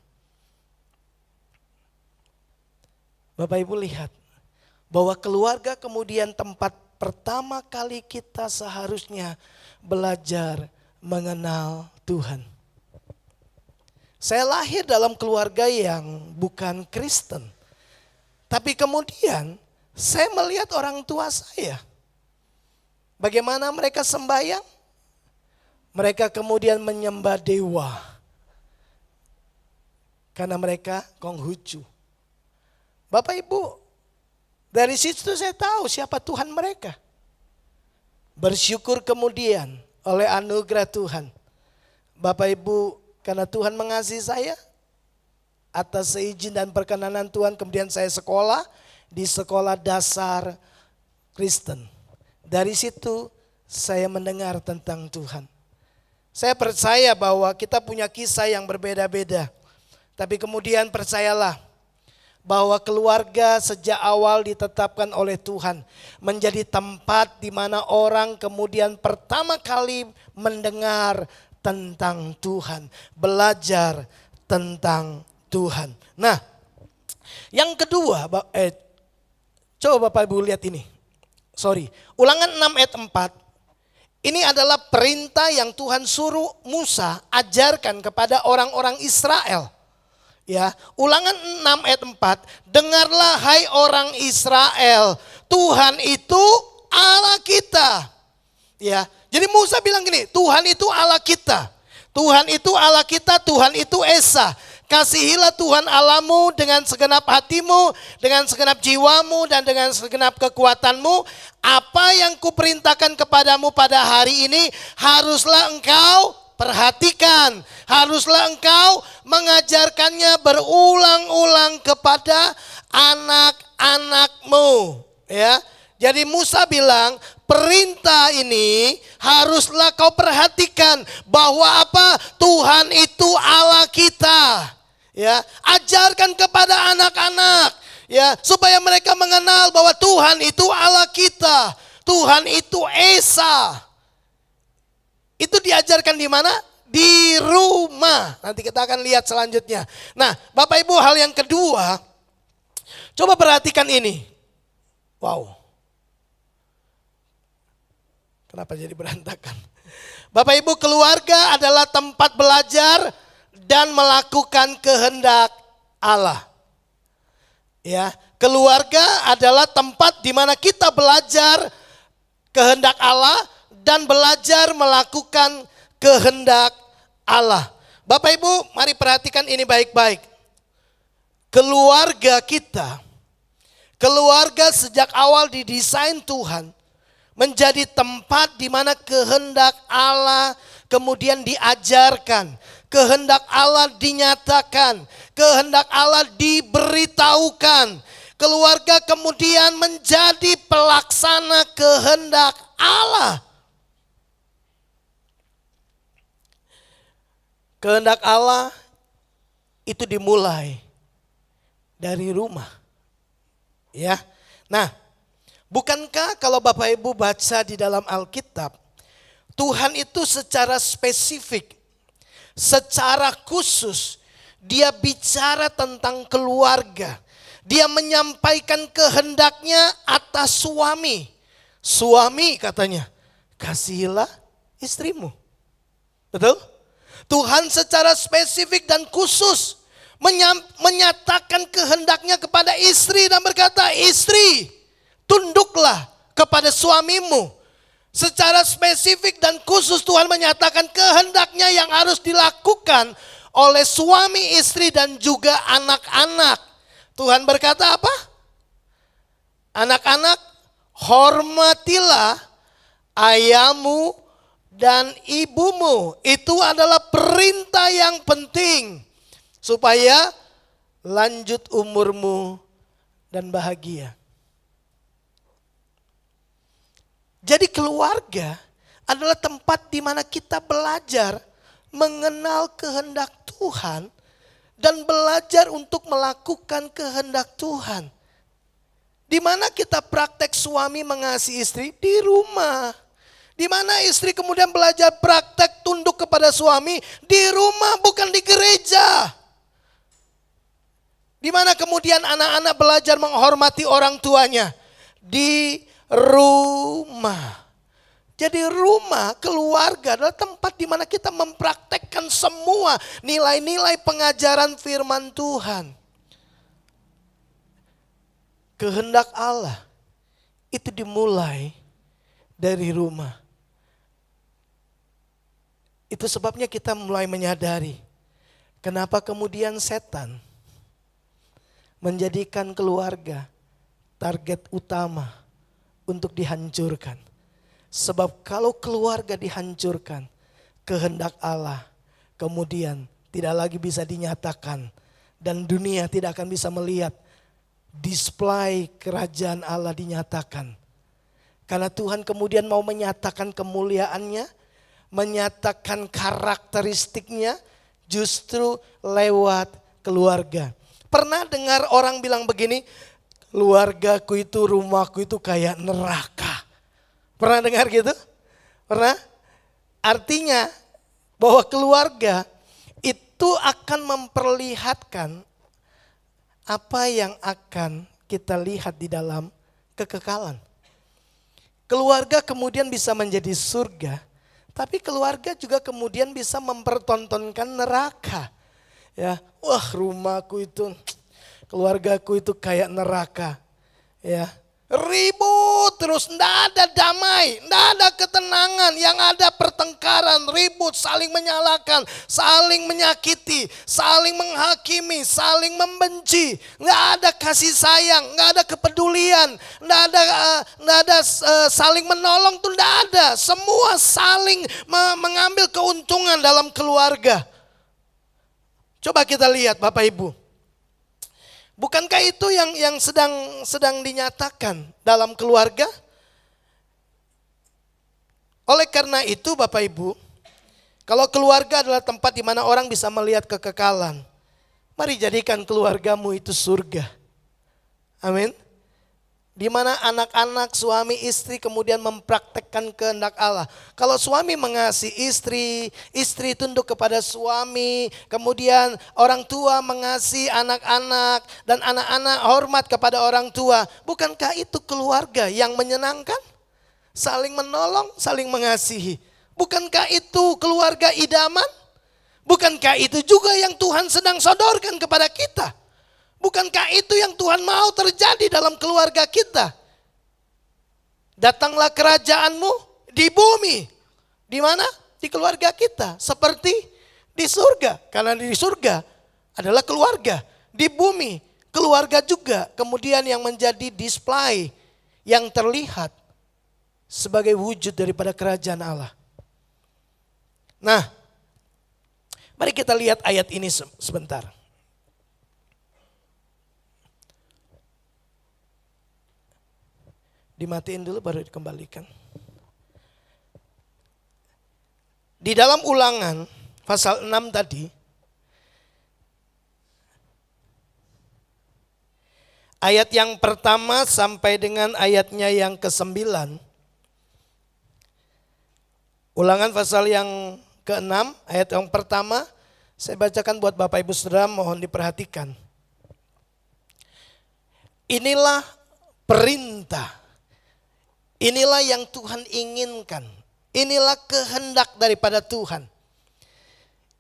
Speaker 3: Bapak Ibu lihat, bahwa keluarga kemudian tempat pertama kali kita seharusnya belajar mengenal Tuhan. Saya lahir dalam keluarga yang bukan Kristen. Tapi kemudian saya melihat orang tua saya. Bagaimana mereka sembahyang? Mereka kemudian menyembah dewa. Karena mereka Konghucu. Bapak Ibu, dari situ saya tahu siapa Tuhan mereka. Bersyukur kemudian oleh anugerah Tuhan. Bapak Ibu, karena Tuhan mengasihi saya, atas seizin dan perkenanan Tuhan kemudian saya sekolah di sekolah dasar Kristen. Dari situ saya mendengar tentang Tuhan. Saya percaya bahwa kita punya kisah yang berbeda-beda. Tapi kemudian percayalah, bahwa keluarga sejak awal ditetapkan oleh Tuhan menjadi tempat di mana orang kemudian pertama kali mendengar tentang Tuhan, belajar tentang Tuhan. Nah, yang kedua, coba Bapak Ibu lihat ini. Ulangan 6 ayat 4. Ini adalah perintah yang Tuhan suruh Musa ajarkan kepada orang-orang Israel. Ya, Ulangan 6 ayat 4, dengarlah hai orang Israel, Tuhan itu Allah kita. Ya, jadi Musa bilang gini, Tuhan itu Allah kita. Tuhan itu Allah kita, Tuhan itu Esa. Kasihilah Tuhan Allahmu dengan segenap hatimu, dengan segenap jiwamu dan dengan segenap kekuatanmu. Apa yang kuperintahkan kepadamu pada hari ini haruslah engkau perhatikan, haruslah engkau mengajarkannya berulang-ulang kepada anak-anakmu. Ya, jadi Musa bilang perintah ini haruslah kau perhatikan bahwa apa? Tuhan itu Allah kita. Ya, ajarkan kepada anak-anak, ya, supaya mereka mengenal bahwa Tuhan itu Allah kita. Tuhan itu Esa. Itu diajarkan di mana? Di rumah. Nanti kita akan lihat selanjutnya. Nah, Bapak Ibu, hal yang kedua, coba perhatikan ini. Wow. Kenapa jadi berantakan? Bapak Ibu, keluarga adalah tempat belajar dan melakukan kehendak Allah. Ya, keluarga adalah tempat di mana kita belajar kehendak Allah dan belajar melakukan kehendak Allah. Bapak Ibu, mari perhatikan ini baik-baik. Keluarga kita, keluarga sejak awal didesain Tuhan menjadi tempat di mana kehendak Allah kemudian diajarkan, kehendak Allah dinyatakan, kehendak Allah diberitahukan. Keluarga kemudian menjadi pelaksana kehendak Allah. Kehendak Allah itu dimulai dari rumah. Ya. Nah, bukankah kalau Bapak Ibu baca di dalam Alkitab, Tuhan itu secara spesifik, secara khusus, dia bicara tentang keluarga. Dia menyampaikan kehendaknya atas suami. Suami katanya, kasihilah istrimu. Betul? Tuhan secara spesifik dan khusus menyatakan kehendaknya kepada istri dan berkata, istri, tunduklah kepada suamimu. Secara spesifik dan khusus Tuhan menyatakan kehendaknya yang harus dilakukan oleh suami, istri dan juga anak-anak. Tuhan berkata apa? Anak-anak, hormatilah ayahmu dan ibumu. Itu adalah perintah yang penting supaya lanjut umurmu dan bahagia. Jadi keluarga adalah tempat di mana kita belajar mengenal kehendak Tuhan dan belajar untuk melakukan kehendak Tuhan. Di mana kita praktek suami mengasihi istri? Di rumah. Di mana istri kemudian belajar praktek tunduk kepada suami? Di rumah, bukan di gereja. Di mana kemudian anak-anak belajar menghormati orang tuanya? Di rumah. Jadi rumah, keluarga adalah tempat di mana kita mempraktekkan semua nilai-nilai pengajaran firman Tuhan. Kehendak Allah itu dimulai dari rumah. Itu sebabnya kita mulai menyadari kenapa kemudian setan menjadikan keluarga target utama untuk dihancurkan. Sebab kalau keluarga dihancurkan, kehendak Allah kemudian tidak lagi bisa dinyatakan. Dan dunia tidak akan bisa melihat display kerajaan Allah dinyatakan. Karena Tuhan kemudian mau menyatakan kemuliaannya, menyatakan karakteristiknya justru lewat keluarga. Pernah dengar orang bilang begini, keluargaku itu, rumahku itu kayak neraka. Pernah dengar gitu? Pernah? Artinya bahwa keluarga itu akan memperlihatkan apa yang akan kita lihat di dalam kekekalan. Keluarga kemudian bisa menjadi surga, tapi keluarga juga kemudian bisa mempertontonkan neraka. Ya, wah rumahku itu, keluargaku itu kayak neraka. Ya. Ribut terus, enggak ada damai, enggak ada ketenangan, yang ada pertengkaran, ribut, saling menyalahkan, saling menyakiti, saling menghakimi, saling membenci, enggak ada kasih sayang, enggak ada kepedulian, enggak ada saling menolong tuh enggak ada, semua saling mengambil keuntungan dalam keluarga. Coba kita lihat Bapak Ibu. Bukankah itu yang sedang dinyatakan dalam keluarga? Oleh karena itu Bapak Ibu, kalau keluarga adalah tempat di mana orang bisa melihat kekekalan, mari jadikan keluargamu itu surga. Amin. Di mana anak-anak, suami, istri kemudian mempraktekkan kehendak Allah. Kalau suami mengasihi istri, istri tunduk kepada suami, kemudian orang tua mengasihi anak-anak, dan anak-anak hormat kepada orang tua. Bukankah itu keluarga yang menyenangkan? saling menolong, saling mengasihi. Bukankah itu keluarga idaman? Bukankah itu juga yang Tuhan sedang sodorkan kepada kita? Bukankah itu yang Tuhan mau terjadi dalam keluarga kita? Datanglah kerajaanmu di bumi. Di mana? Di keluarga kita. Seperti di surga. Karena di surga adalah keluarga. Di bumi keluarga juga. Kemudian yang menjadi display, yang terlihat sebagai wujud daripada kerajaan Allah. Nah, mari kita lihat ayat ini sebentar. Dimatiin dulu baru dikembalikan. Di dalam Ulangan pasal 6 tadi, ayat yang pertama sampai dengan ayatnya yang ke-9. Ulangan pasal yang ke-6 ayat yang pertama, saya bacakan buat Bapak Ibu Saudara, mohon diperhatikan. Inilah perintah. Inilah yang Tuhan inginkan. Inilah kehendak daripada Tuhan.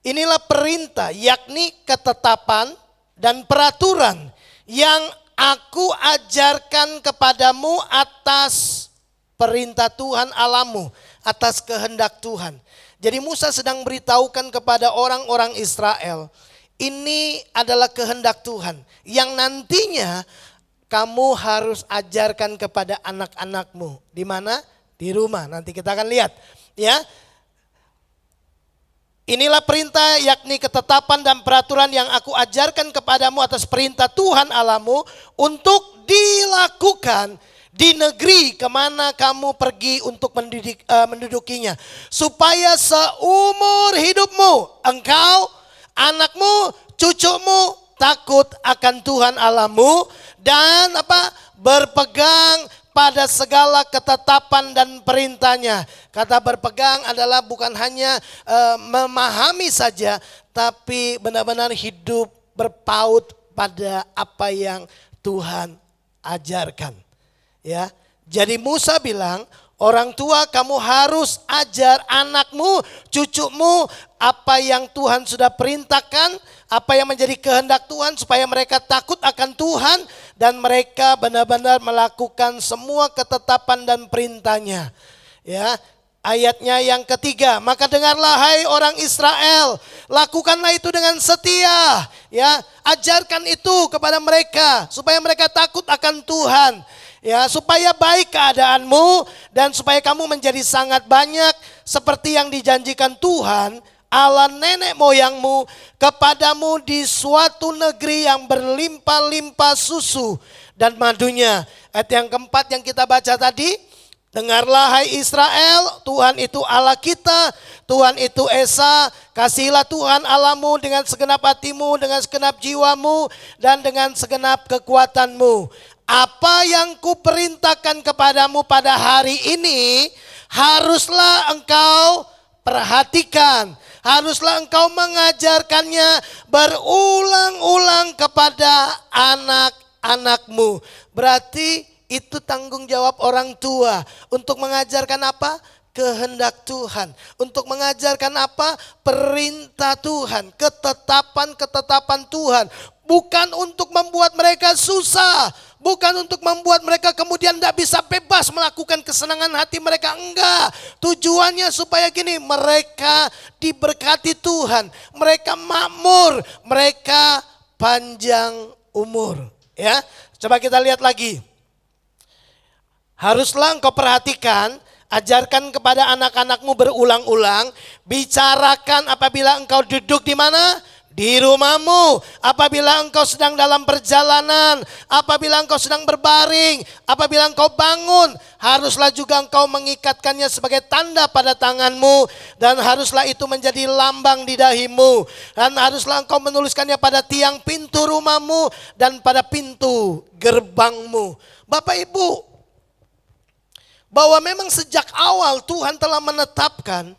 Speaker 3: Inilah perintah, yakni ketetapan dan peraturan yang aku ajarkan kepadamu atas perintah Tuhan Allahmu, atas kehendak Tuhan. Jadi Musa sedang beritahukan kepada orang-orang Israel, ini adalah kehendak Tuhan yang nantinya kamu harus ajarkan kepada anak-anakmu. Di mana? Di rumah. Nanti kita akan lihat. Ya. Inilah perintah, yakni ketetapan dan peraturan yang aku ajarkan kepadamu atas perintah Tuhan Allahmu untuk dilakukan di negeri kemana kamu pergi untuk mendudukinya. Supaya seumur hidupmu, engkau, anakmu, cucumu takut akan Tuhan Allahmu dan berpegang pada segala ketetapan dan perintahnya. Kata berpegang adalah bukan hanya memahami saja, tapi benar-benar hidup berpaut pada apa yang Tuhan ajarkan. Ya, jadi Musa bilang, orang tua kamu harus ajar anakmu, cucumu apa yang Tuhan sudah perintahkan, apa yang menjadi kehendak Tuhan supaya mereka takut akan Tuhan dan mereka benar-benar melakukan semua ketetapan dan perintahnya. Ya, ayatnya yang ketiga, maka dengarlah hai orang Israel, lakukanlah itu dengan setia. Ya, ajarkan itu kepada mereka supaya mereka takut akan Tuhan. Ya, supaya baik keadaanmu dan supaya kamu menjadi sangat banyak seperti yang dijanjikan Tuhan Allah nenek moyangmu kepadamu di suatu negeri yang berlimpah-limpah susu dan madunya. Ayat yang keempat yang kita baca tadi, dengarlah hai Israel, Tuhan itu Allah kita, Tuhan itu Esa, kasihilah Tuhan Allahmu dengan segenap hatimu, dengan segenap jiwamu, dan dengan segenap kekuatanmu. Apa yang kuperintahkan kepadamu pada hari ini, haruslah engkau perhatikan. Haruslah engkau mengajarkannya berulang-ulang kepada anak-anakmu. Berarti itu tanggung jawab orang tua untuk mengajarkan apa? Kehendak Tuhan. Untuk mengajarkan apa? Perintah Tuhan, ketetapan-ketetapan Tuhan. Bukan untuk membuat mereka susah, bukan untuk membuat mereka kemudian tidak bisa bebas melakukan kesenangan hati mereka. Enggak, tujuannya supaya gini, mereka diberkati Tuhan, mereka makmur, mereka panjang umur. Ya, coba kita lihat lagi. Haruslah engkau perhatikan, ajarkan kepada anak-anakmu berulang-ulang, bicarakan apabila engkau duduk di mana? Di rumahmu, apabila engkau sedang dalam perjalanan, apabila engkau sedang berbaring, apabila engkau bangun, haruslah juga engkau mengikatkannya sebagai tanda pada tanganmu, dan haruslah itu menjadi lambang di dahimu, dan haruslah engkau menuliskannya pada tiang pintu rumahmu dan pada pintu gerbangmu. Bapak Ibu, bahwa memang sejak awal Tuhan telah menetapkan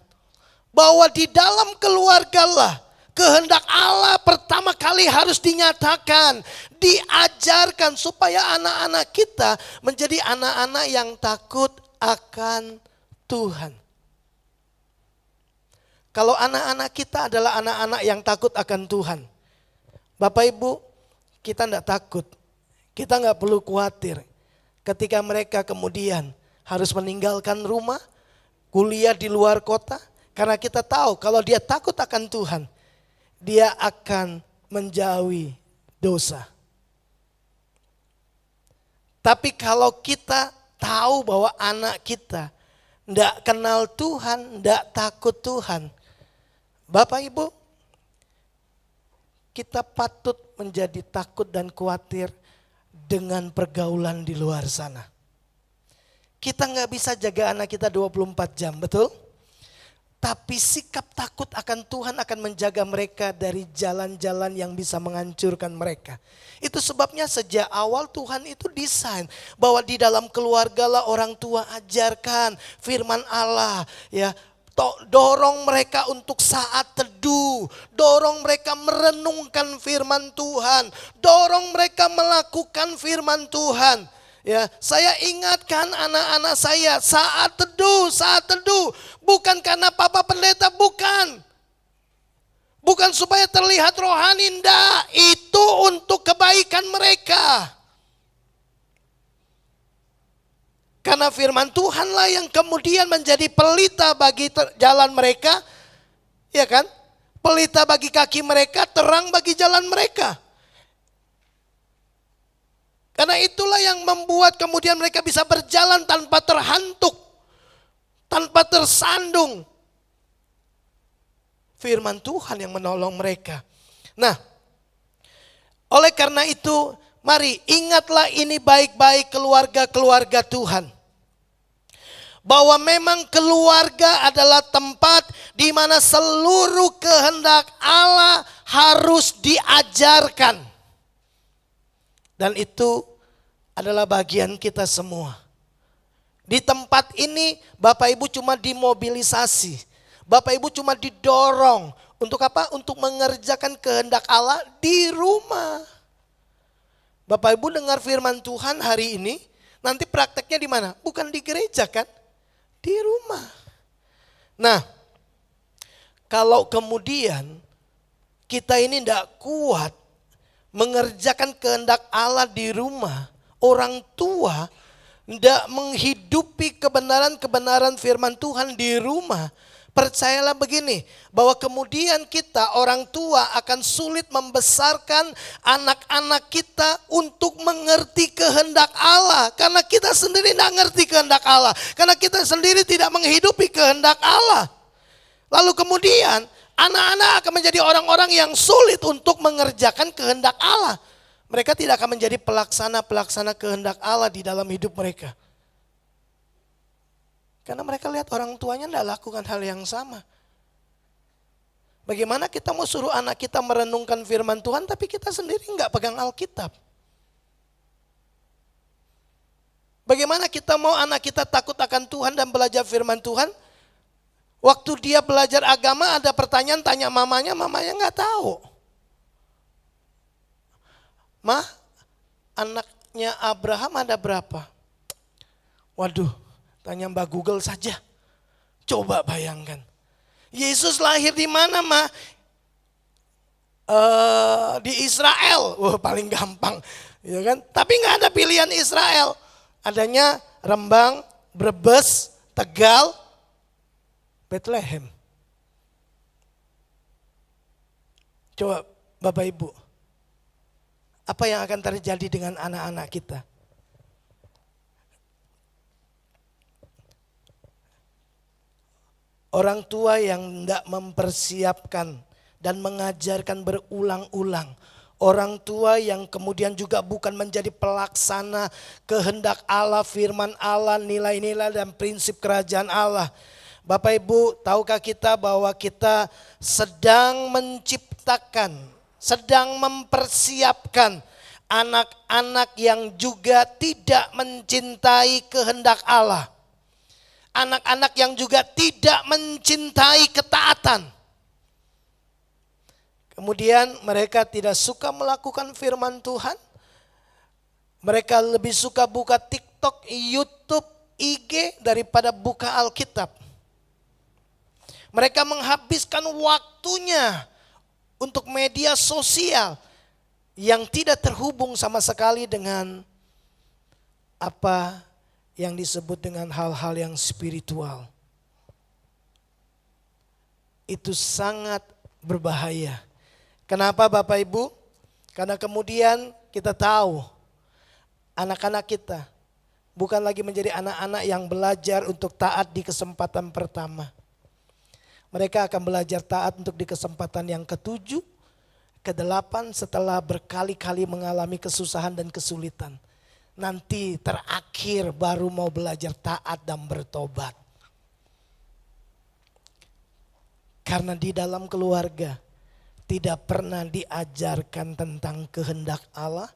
Speaker 3: bahwa di dalam keluargalah kehendak Allah pertama kali harus dinyatakan, diajarkan supaya anak-anak kita menjadi anak-anak yang takut akan Tuhan. Kalau anak-anak kita adalah anak-anak yang takut akan Tuhan, Bapak Ibu, kita tidak takut. Kita nggak perlu khawatir ketika mereka kemudian harus meninggalkan rumah, kuliah di luar kota. Karena kita tahu kalau dia takut akan Tuhan, dia akan menjauhi dosa. Tapi kalau kita tahu bahwa anak kita tidak kenal Tuhan, tidak takut Tuhan, Bapak Ibu, kita patut menjadi takut dan khawatir dengan pergaulan di luar sana. Kita nggak bisa jaga anak kita 24 jam, betul? Tapi sikap takut akan Tuhan akan menjaga mereka dari jalan-jalan yang bisa menghancurkan mereka. Itu sebabnya sejak awal Tuhan itu desain bahwa di dalam keluarga lah orang tua ajarkan firman Allah, ya. Dorong mereka untuk saat teduh, dorong mereka merenungkan firman Tuhan, dorong mereka melakukan firman Tuhan. Ya, saya ingatkan anak-anak saya saat teduh, bukan karena papa pendeta, bukan supaya terlihat rohani, enggak, itu untuk kebaikan mereka. Karena firman Tuhanlah yang kemudian menjadi pelita bagi jalan mereka, ya kan? Pelita bagi kaki mereka, terang bagi jalan mereka. Karena itulah yang membuat kemudian mereka bisa berjalan tanpa terhantuk, tanpa tersandung. Firman Tuhan yang menolong mereka. Nah, oleh karena itu, mari ingatlah ini baik-baik keluarga-keluarga Tuhan. Bahwa memang keluarga adalah tempat di mana seluruh kehendak Allah harus diajarkan. Dan itu adalah bagian kita semua. Di tempat ini Bapak Ibu cuma dimobilisasi. Bapak Ibu cuma didorong. Untuk apa? Untuk mengerjakan kehendak Allah di rumah. Bapak Ibu dengar firman Tuhan hari ini, nanti prakteknya di mana? Bukan di gereja kan? Di rumah. Nah, kalau kemudian kita ini tidak kuat mengerjakan kehendak Allah di rumah, orang tua tidak menghidupi kebenaran-kebenaran firman Tuhan di rumah, percayalah begini, bahwa kemudian kita orang tua akan sulit membesarkan anak-anak kita untuk mengerti kehendak Allah. Karena kita sendiri tidak mengerti kehendak Allah. Karena kita sendiri tidak menghidupi kehendak Allah. Lalu kemudian anak-anak akan menjadi orang-orang yang sulit untuk mengerjakan kehendak Allah. Mereka tidak akan menjadi pelaksana-pelaksana kehendak Allah di dalam hidup mereka. Karena mereka lihat orang tuanya tidak lakukan hal yang sama. Bagaimana kita mau suruh anak kita merenungkan firman Tuhan tapi kita sendiri nggak pegang Alkitab? Bagaimana kita mau anak kita takut akan Tuhan dan belajar firman Tuhan? Waktu dia belajar agama ada pertanyaan tanya mamanya nggak tahu. Ma, anaknya Abraham ada berapa? Waduh. Tanya Mbak Google saja. Coba bayangkan. Yesus lahir di mana, Ma? Di Israel. Wah, paling gampang. Ya kan? Tapi nggak ada pilihan Israel. Adanya Rembang, Brebes, Tegal, Bethlehem. Coba Bapak Ibu. Apa yang akan terjadi dengan anak-anak kita? Orang tua yang tidak mempersiapkan dan mengajarkan berulang-ulang. Orang tua yang kemudian juga bukan menjadi pelaksana kehendak Allah, firman Allah, nilai-nilai dan prinsip kerajaan Allah. Bapak Ibu, tahukah kita bahwa kita sedang menciptakan, sedang mempersiapkan anak-anak yang juga tidak mencintai kehendak Allah. Anak-anak yang juga tidak mencintai ketaatan. Kemudian mereka tidak suka melakukan firman Tuhan. Mereka lebih suka buka TikTok, YouTube, IG daripada buka Alkitab. Mereka menghabiskan waktunya untuk media sosial yang tidak terhubung sama sekali dengan apa yang disebut dengan hal-hal yang spiritual. Itu sangat berbahaya. Kenapa Bapak Ibu? Karena kemudian kita tahu anak-anak kita bukan lagi menjadi anak-anak yang belajar untuk taat di kesempatan pertama. Mereka akan belajar taat untuk di kesempatan yang ke-7, ke-8 setelah berkali-kali mengalami kesusahan dan kesulitan. Nanti terakhir baru mau belajar taat dan bertobat. Karena di dalam keluarga tidak pernah diajarkan tentang kehendak Allah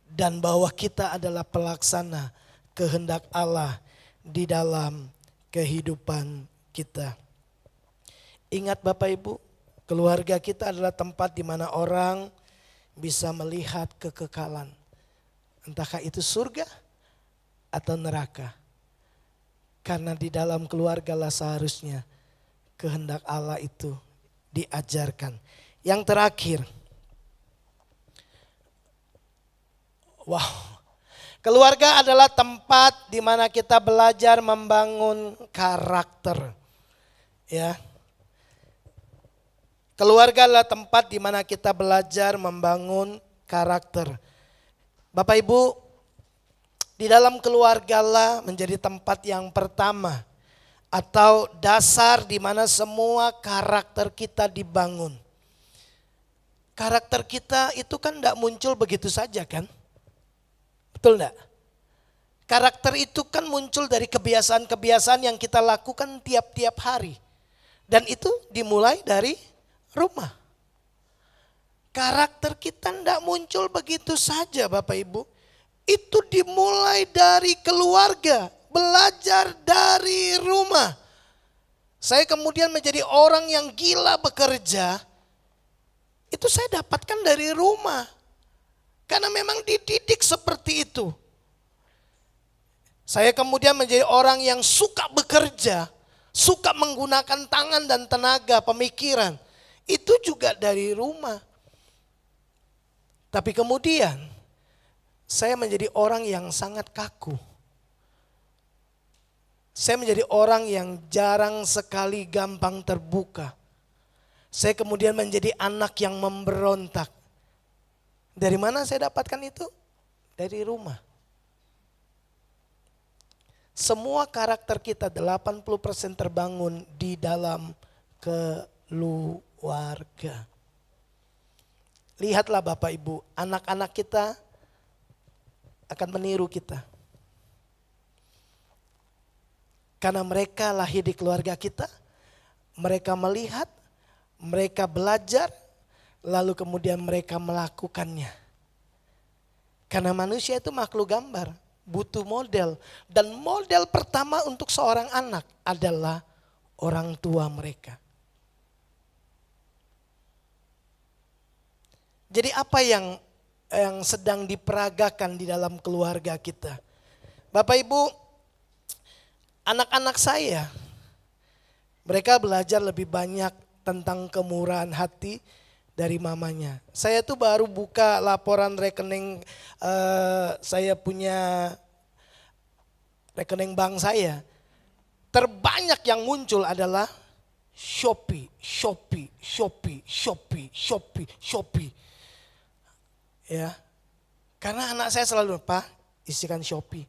Speaker 3: dan bahwa kita adalah pelaksana kehendak Allah di dalam kehidupan kita. Ingat Bapak Ibu, keluarga kita adalah tempat di mana orang bisa melihat kekekalan. Entahkah itu surga atau neraka. Karena di dalam keluarga lah seharusnya kehendak Allah itu diajarkan. Yang terakhir, keluarga adalah tempat di mana kita belajar membangun karakter. Ya. Keluarga adalah tempat di mana kita belajar membangun karakter. Bapak Ibu, di dalam keluarga lah menjadi tempat yang pertama atau dasar di mana semua karakter kita dibangun. Karakter kita itu kan tidak muncul begitu saja kan? Betul enggak? Karakter itu kan muncul dari kebiasaan-kebiasaan yang kita lakukan tiap-tiap hari. Dan itu dimulai dari rumah. Karakter kita tidak muncul begitu saja Bapak Ibu. Itu dimulai dari keluarga, belajar dari rumah. Saya kemudian menjadi orang yang gila bekerja, itu saya dapatkan dari rumah. Karena memang dididik seperti itu. Saya kemudian menjadi orang yang suka bekerja, suka menggunakan tangan dan tenaga, pemikiran. Itu juga dari rumah. Tapi kemudian saya menjadi orang yang sangat kaku. Saya menjadi orang yang jarang sekali gampang terbuka. Saya kemudian menjadi anak yang memberontak. Dari mana saya dapatkan itu? Dari rumah. Semua karakter kita 80% terbangun di dalam keluarga. Lihatlah Bapak Ibu, anak-anak kita akan meniru kita. Karena mereka lahir di keluarga kita, mereka melihat, mereka belajar, lalu kemudian mereka melakukannya. Karena manusia itu makhluk gambar, butuh model. Dan model pertama untuk seorang anak adalah orang tua mereka. Jadi apa yang sedang diperagakan di dalam keluarga kita? Bapak Ibu, anak-anak saya, mereka belajar lebih banyak tentang kemurahan hati dari mamanya. Saya tuh baru buka laporan rekening, saya punya rekening bank saya. Terbanyak yang muncul adalah Shopee. Ya, karena anak saya selalu, Pak, isikan Shopee.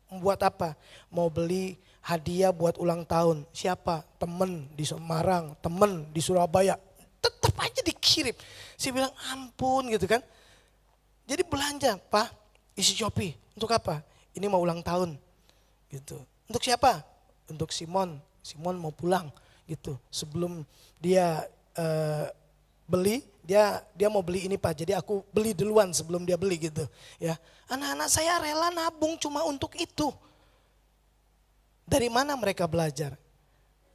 Speaker 3: Buat apa? Mau beli hadiah buat ulang tahun. Siapa? Temen di Semarang, temen di Surabaya. Tetap aja dikirim. Saya bilang ampun gitu kan. Jadi belanja, Pak, isi Shopee. Untuk apa? Ini mau ulang tahun. Gitu. Untuk siapa? Untuk Simon. Simon mau pulang gitu. Sebelum dia beli, dia mau beli ini Pak, jadi aku beli duluan sebelum dia beli gitu. Ya, anak-anak saya rela nabung cuma untuk itu. Dari mana mereka belajar?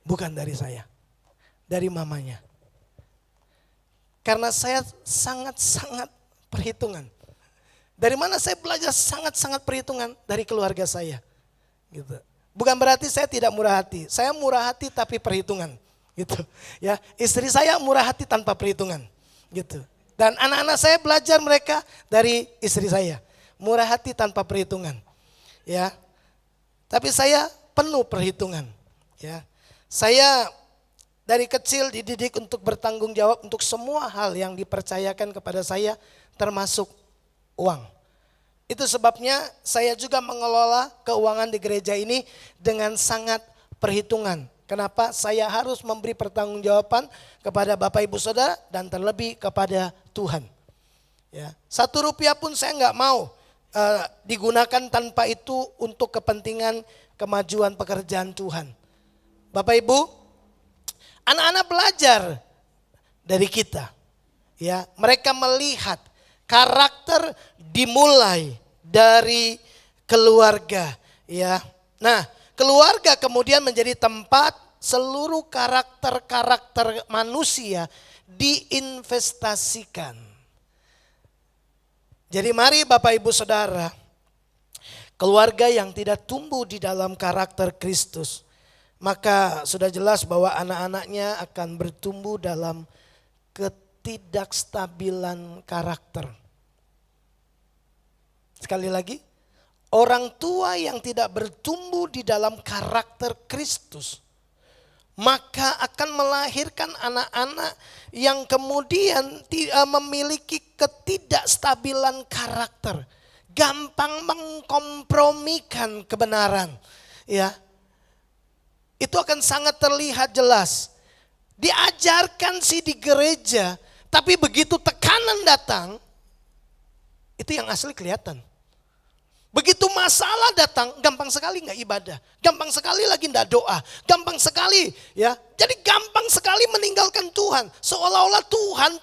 Speaker 3: Bukan dari saya, dari mamanya. Karena saya sangat-sangat perhitungan. Dari mana saya belajar sangat-sangat perhitungan? Dari keluarga saya. Gitu. Bukan berarti saya tidak murah hati. Saya murah hati tapi perhitungan, gitu. Ya, istri saya murah hati tanpa perhitungan, gitu. Dan anak-anak saya belajar mereka dari istri saya, murah hati tanpa perhitungan. Ya, tapi saya penuh perhitungan. Ya, saya dari kecil dididik untuk bertanggung jawab untuk semua hal yang dipercayakan kepada saya, termasuk uang. Itu sebabnya saya juga mengelola keuangan di gereja ini dengan sangat perhitungan. Kenapa? Saya harus memberi pertanggungjawaban kepada Bapak Ibu Saudara dan terlebih kepada Tuhan. Ya, 1 rupiah pun saya nggak mau digunakan tanpa itu untuk kepentingan kemajuan pekerjaan Tuhan. Bapak Ibu, anak-anak belajar dari kita. Ya, mereka melihat karakter dimulai dari keluarga, ya. Nah, keluarga kemudian menjadi tempat seluruh karakter-karakter manusia diinvestasikan. Jadi mari Bapak Ibu Saudara, keluarga yang tidak tumbuh di dalam karakter Kristus, maka sudah jelas bahwa anak-anaknya akan bertumbuh dalam ketidakstabilan karakter. Sekali lagi, orang tua yang tidak bertumbuh di dalam karakter Kristus, maka akan melahirkan anak-anak yang kemudian memiliki ketidakstabilan karakter, gampang mengkompromikan kebenaran. Ya, itu akan sangat terlihat jelas. Diajarkan sih di gereja, tapi begitu tekanan datang, itu yang asli kelihatan. Begitu masalah datang, gampang sekali nggak ibadah, gampang sekali lagi nggak doa, gampang sekali ya. Jadi gampang sekali meninggalkan Tuhan, seolah-olah Tuhan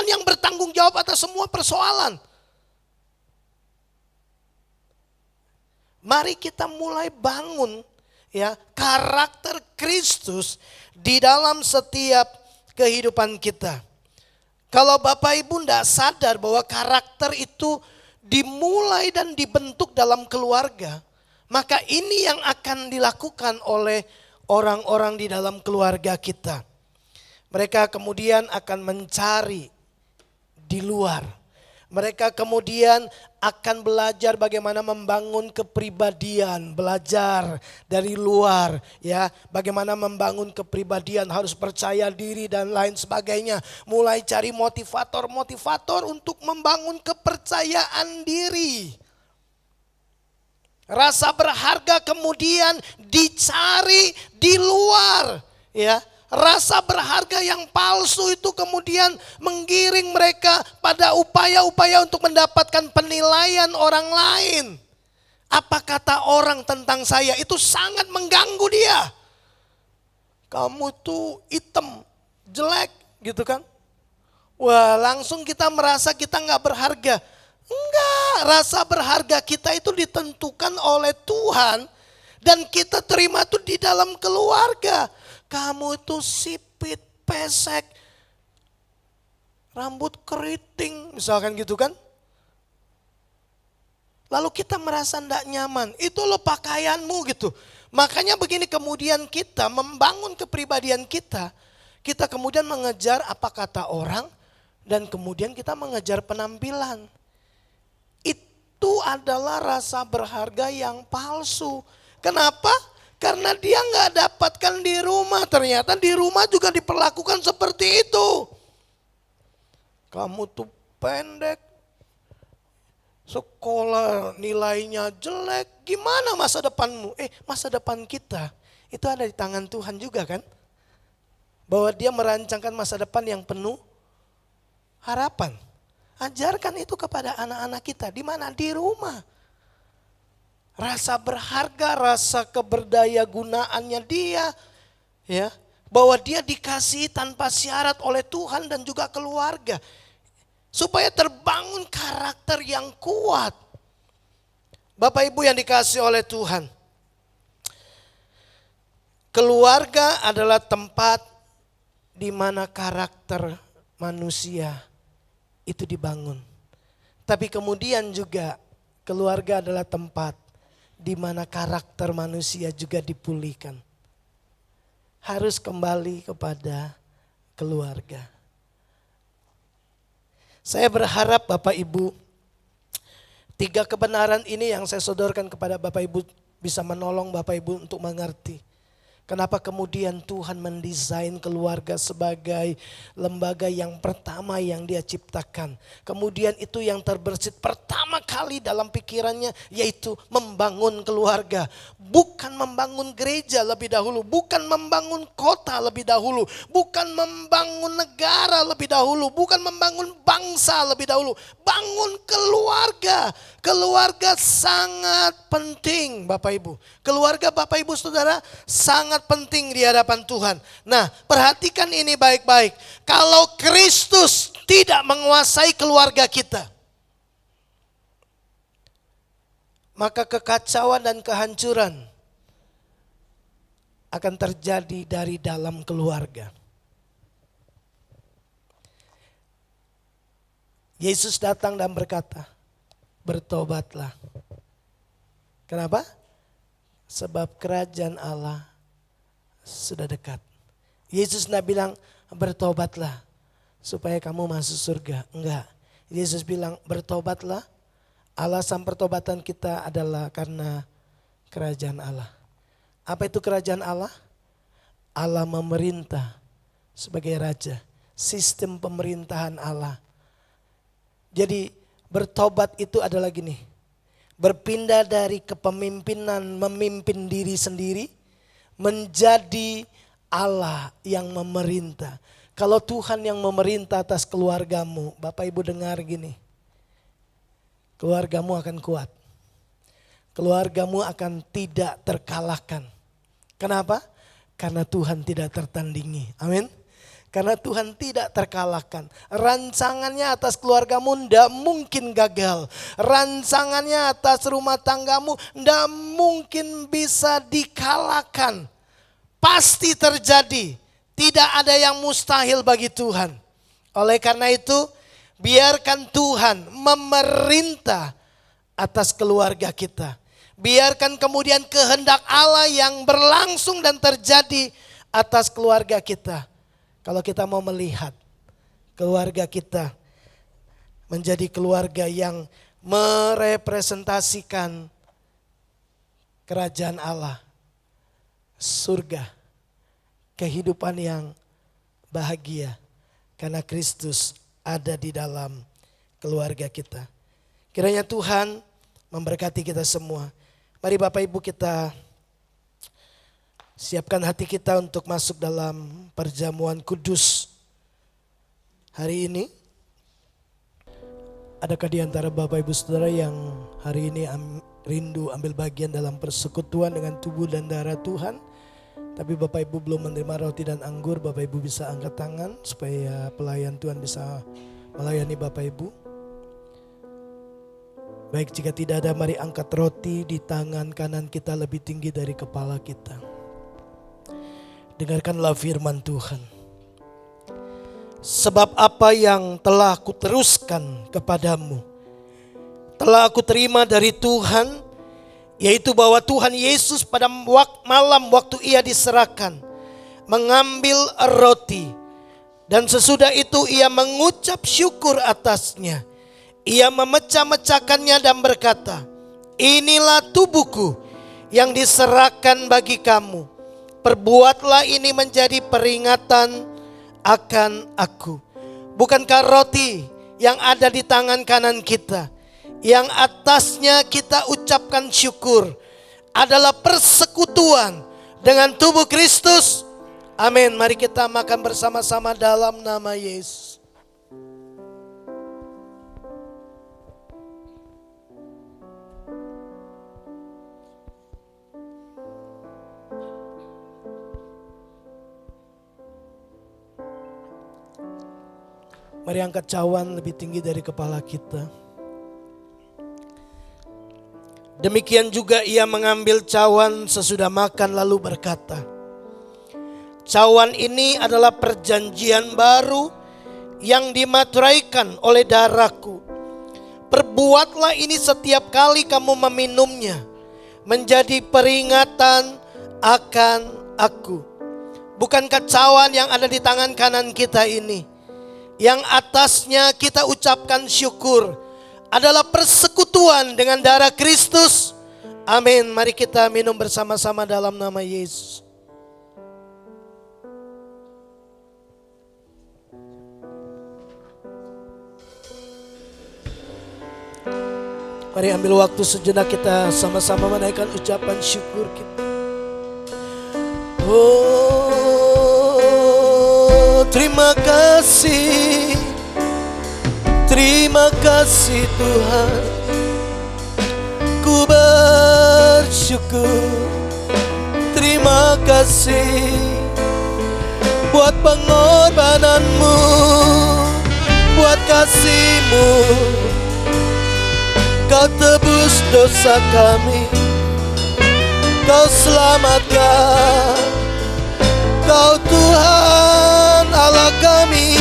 Speaker 3: yang bertanggung jawab atas semua persoalan. Mari kita mulai bangun ya karakter Kristus di dalam setiap kehidupan kita. Kalau Bapak Ibu tidak sadar bahwa karakter itu dimulai dan dibentuk dalam keluarga, maka ini yang akan dilakukan oleh orang-orang di dalam keluarga kita. Mereka kemudian akan mencari di luar. Mereka kemudian akan belajar bagaimana membangun kepribadian, belajar dari luar ya, bagaimana membangun kepribadian, harus percaya diri dan lain sebagainya. Mulai cari motivator untuk membangun kepercayaan diri. Rasa berharga kemudian dicari di luar ya. Rasa berharga yang palsu itu kemudian menggiring mereka pada upaya-upaya untuk mendapatkan penilaian orang lain. Apa kata orang tentang saya itu sangat mengganggu dia. Kamu tuh hitam, jelek gitu kan. Wah, langsung kita merasa kita gak berharga. Enggak, rasa berharga kita itu ditentukan oleh Tuhan. Dan kita terima itu di dalam keluarga. Kamu itu sipit, pesek, rambut keriting misalkan gitu kan. Lalu kita merasa tidak nyaman, itu loh pakaianmu gitu. Makanya begini kemudian kita membangun kepribadian kita. Kita kemudian mengejar apa kata orang dan kemudian kita mengejar penampilan. Itu adalah rasa berharga yang palsu. Kenapa? Karena dia nggak dapatkan di rumah, ternyata di rumah juga diperlakukan seperti itu. Kamu tuh pendek, sekolah nilainya jelek, gimana masa depanmu? Masa depan kita itu ada di tangan Tuhan juga kan? Bahwa dia merancangkan masa depan yang penuh harapan. Ajarkan itu kepada anak-anak kita, di mana? Di rumah. Rasa berharga, rasa keberdaya gunaannya dia, ya, bahwa dia dikasihi tanpa syarat oleh Tuhan dan juga keluarga, supaya terbangun karakter yang kuat. Bapak Ibu yang dikasihi oleh Tuhan, keluarga adalah tempat di mana karakter manusia itu dibangun. Tapi kemudian juga keluarga adalah tempat di mana karakter manusia juga dipulihkan. Harus kembali kepada keluarga. Saya berharap Bapak Ibu, 3 kebenaran ini yang saya sodorkan kepada Bapak Ibu bisa menolong Bapak Ibu untuk mengerti. Kenapa kemudian Tuhan mendesain keluarga sebagai lembaga yang pertama yang Dia ciptakan. Kemudian itu yang terbersit pertama kali dalam pikirannya, yaitu membangun keluarga. Bukan membangun gereja lebih dahulu, bukan membangun kota lebih dahulu, bukan membangun negara lebih dahulu, bukan membangun bangsa lebih dahulu. Bangun keluarga. Keluarga sangat penting Bapak Ibu. Keluarga Bapak Ibu Saudara sangat penting di hadapan Tuhan. Nah, perhatikan ini baik-baik. Kalau Kristus tidak menguasai keluarga kita, maka kekacauan dan kehancuran akan terjadi dari dalam keluarga. Yesus datang dan berkata, bertobatlah. Kenapa? Sebab kerajaan Allah sudah dekat. Yesus tidak bilang bertobatlah supaya kamu masuk surga. Enggak. Yesus bilang bertobatlah. Alasan pertobatan kita adalah karena kerajaan Allah. Apa itu kerajaan Allah? Allah memerintah sebagai raja. Sistem pemerintahan Allah. Jadi bertobat itu adalah gini. Berpindah dari kepemimpinan memimpin diri sendiri menjadi Allah yang memerintah. Kalau Tuhan yang memerintah atas keluargamu, Bapak Ibu dengar gini. Keluargamu akan kuat. Keluargamu akan tidak terkalahkan. Kenapa? Karena Tuhan tidak tertandingi. Amin. Karena Tuhan tidak terkalahkan. Rancangannya atas keluargamu tidak mungkin gagal. Rancangannya atas rumah tanggamu tidak mungkin bisa dikalahkan. Pasti terjadi. Tidak ada yang mustahil bagi Tuhan. Oleh karena itu, biarkan Tuhan memerintah atas keluarga kita. Biarkan kemudian kehendak Allah yang berlangsung dan terjadi atas keluarga kita. Kalau kita mau melihat keluarga kita menjadi keluarga yang merepresentasikan kerajaan Allah, surga, kehidupan yang bahagia karena Kristus ada di dalam keluarga kita. Kiranya Tuhan memberkati kita semua. Mari Bapak Ibu kita siapkan hati kita untuk masuk dalam perjamuan kudus hari ini. Adakah di antara Bapak Ibu Saudara yang hari ini rindu ambil bagian dalam persekutuan dengan tubuh dan darah Tuhan? Tapi Bapak Ibu belum menerima roti dan anggur, Bapak Ibu bisa angkat tangan supaya pelayan Tuhan bisa melayani Bapak Ibu. Baik, jika tidak ada, mari angkat roti di tangan kanan kita lebih tinggi dari kepala kita. Dengarkanlah firman Tuhan. Sebab apa yang telah kuteruskan kepadamu, telah aku terima dari Tuhan, yaitu bahwa Tuhan Yesus pada malam waktu ia diserahkan, mengambil roti, dan sesudah itu ia mengucap syukur atasnya. Ia memecah-mecahkannya dan berkata, inilah tubuhku yang diserahkan bagi kamu. Perbuatlah ini menjadi peringatan akan aku. Bukankah roti yang ada di tangan kanan kita, yang atasnya kita ucapkan syukur, adalah persekutuan dengan tubuh Kristus? Amin. Mari kita makan bersama-sama dalam nama Yesus. Mari angkat cawan lebih tinggi dari kepala kita. Demikian juga ia mengambil cawan sesudah makan lalu berkata, cawan ini adalah perjanjian baru yang dimateraikan oleh darahku. Perbuatlah ini setiap kali kamu meminumnya menjadi peringatan akan aku. Bukankah cawan yang ada di tangan kanan kita ini, yang atasnya kita ucapkan syukur, adalah persekutuan dengan darah Kristus. Amin. Mari kita minum bersama-sama dalam nama Yesus. Mari ambil waktu sejenak, kita sama-sama menaikkan ucapan syukur kita. Oh, terima kasih Tuhan. Ku bersyukur. Terima kasih buat pengorbananmu, buat kasih-Mu. Kau tebus dosa kami, Kau selamatkan. Kau Tuhan Allah kami,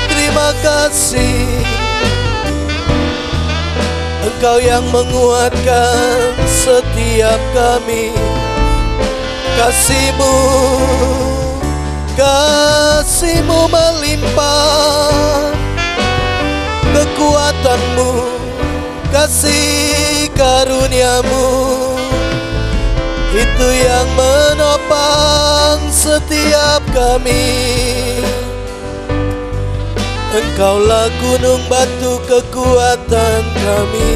Speaker 3: terima kasih. Engkau yang menguatkan setiap kami. Kasih-Mu, kasih-Mu melimpah. Kekuatan-Mu, kasih karunia-Mu, itu yang menopang setiap kami. Engkaulah gunung batu kekuatan kami.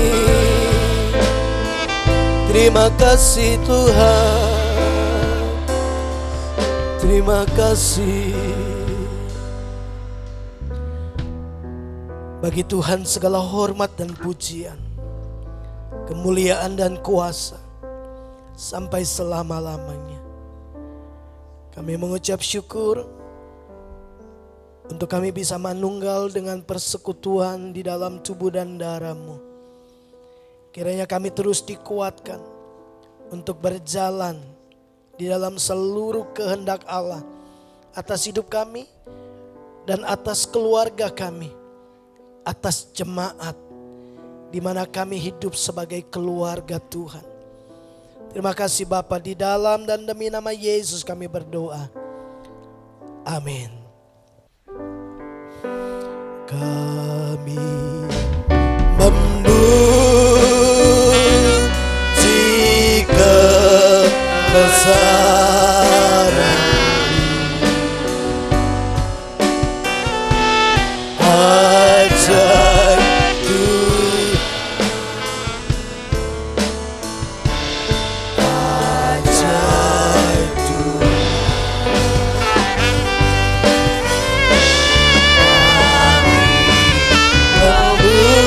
Speaker 3: Terima kasih Tuhan, terima kasih. Bagi Tuhan segala hormat dan pujian, kemuliaan dan kuasa sampai selama-lamanya. Kami mengucap syukur untuk kami bisa manunggal dengan persekutuan di dalam tubuh dan darah-Mu. Kiranya kami terus dikuatkan untuk berjalan di dalam seluruh kehendak Allah atas hidup kami dan atas keluarga kami, atas jemaat di mana kami hidup sebagai keluarga Tuhan. Terima kasih Bapa, di dalam dan demi nama Yesus kami berdoa. Amin. Kami memuji kebesaran ajaib Tuhan, ajaib Tuhan. Memuji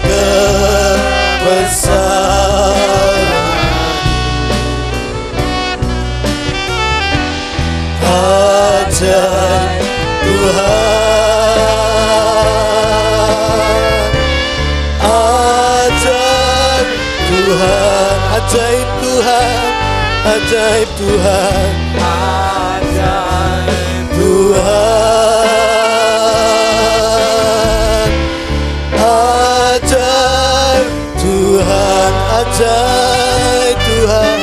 Speaker 3: kebesaran ajaib Tuhan, ajaib Tuhan, ajaib Tuhan, ajaib Tuhan, ajaib Tuhan, ajaib Tuhan,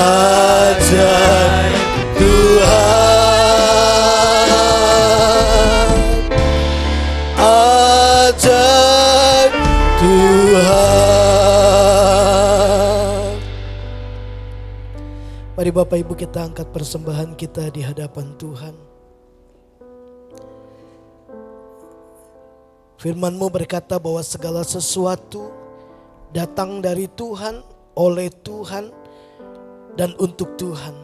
Speaker 3: ajaib Tuhan, ajaib Tuhan. Mari Bapak Ibu kita angkat persembahan kita di hadapan Tuhan. Firman-Mu berkata bahwa segala sesuatu datang dari Tuhan, oleh Tuhan, dan untuk Tuhan.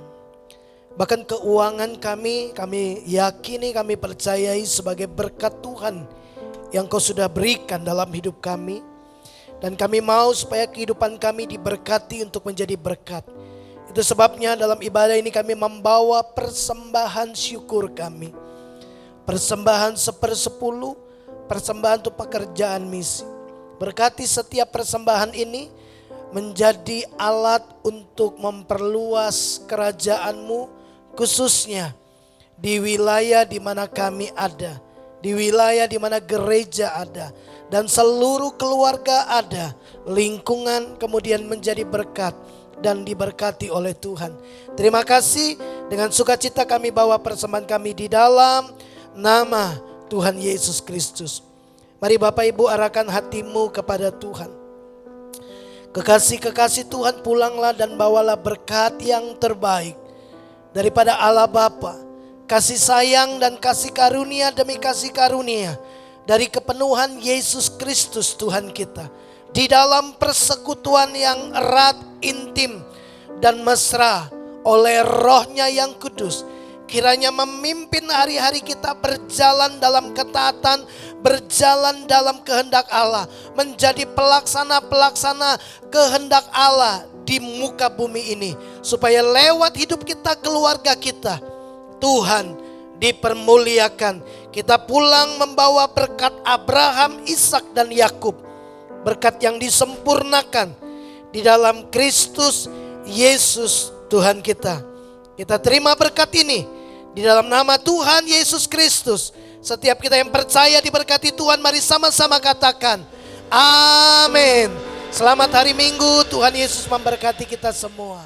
Speaker 3: Bahkan keuangan kami yakini, kami percayai sebagai berkat Tuhan yang Kau sudah berikan dalam hidup kami. Dan kami mau supaya kehidupan kami diberkati untuk menjadi berkat. Itu sebabnya dalam ibadah ini kami membawa persembahan syukur kami. Persembahan 1/10, persembahan untuk pekerjaan misi. Berkati setiap persembahan ini menjadi alat untuk memperluas kerajaan-Mu, khususnya di wilayah di mana kami ada, di di wilayah di mana gereja ada dan seluruh keluarga ada, lingkungan kemudian menjadi berkat dan diberkati oleh Tuhan. Terima kasih, dengan sukacita kami bawa persembahan kami di dalam nama Tuhan Yesus Kristus. Mari Bapak Ibu arahkan hatimu kepada Tuhan. Kekasih-kekasih Tuhan, pulanglah dan bawalah berkat yang terbaik daripada Allah Bapa, kasih sayang dan kasih karunia demi kasih karunia dari kepenuhan Yesus Kristus Tuhan kita, di dalam persekutuan yang erat, intim dan mesra oleh Roh-Nya yang kudus. Kiranya memimpin hari-hari kita berjalan dalam ketaatan, berjalan dalam kehendak Allah, menjadi pelaksana-pelaksana kehendak Allah di muka bumi ini, supaya lewat hidup kita, keluarga kita, Tuhan dipermuliakan. Kita pulang membawa berkat Abraham, Ishak dan Yakub, berkat yang disempurnakan di dalam Kristus Yesus Tuhan kita. Kita terima berkat ini di dalam nama Tuhan Yesus Kristus. Setiap kita yang percaya diberkati Tuhan, mari sama-sama katakan amin. Selamat hari Minggu, Tuhan Yesus memberkati kita semua.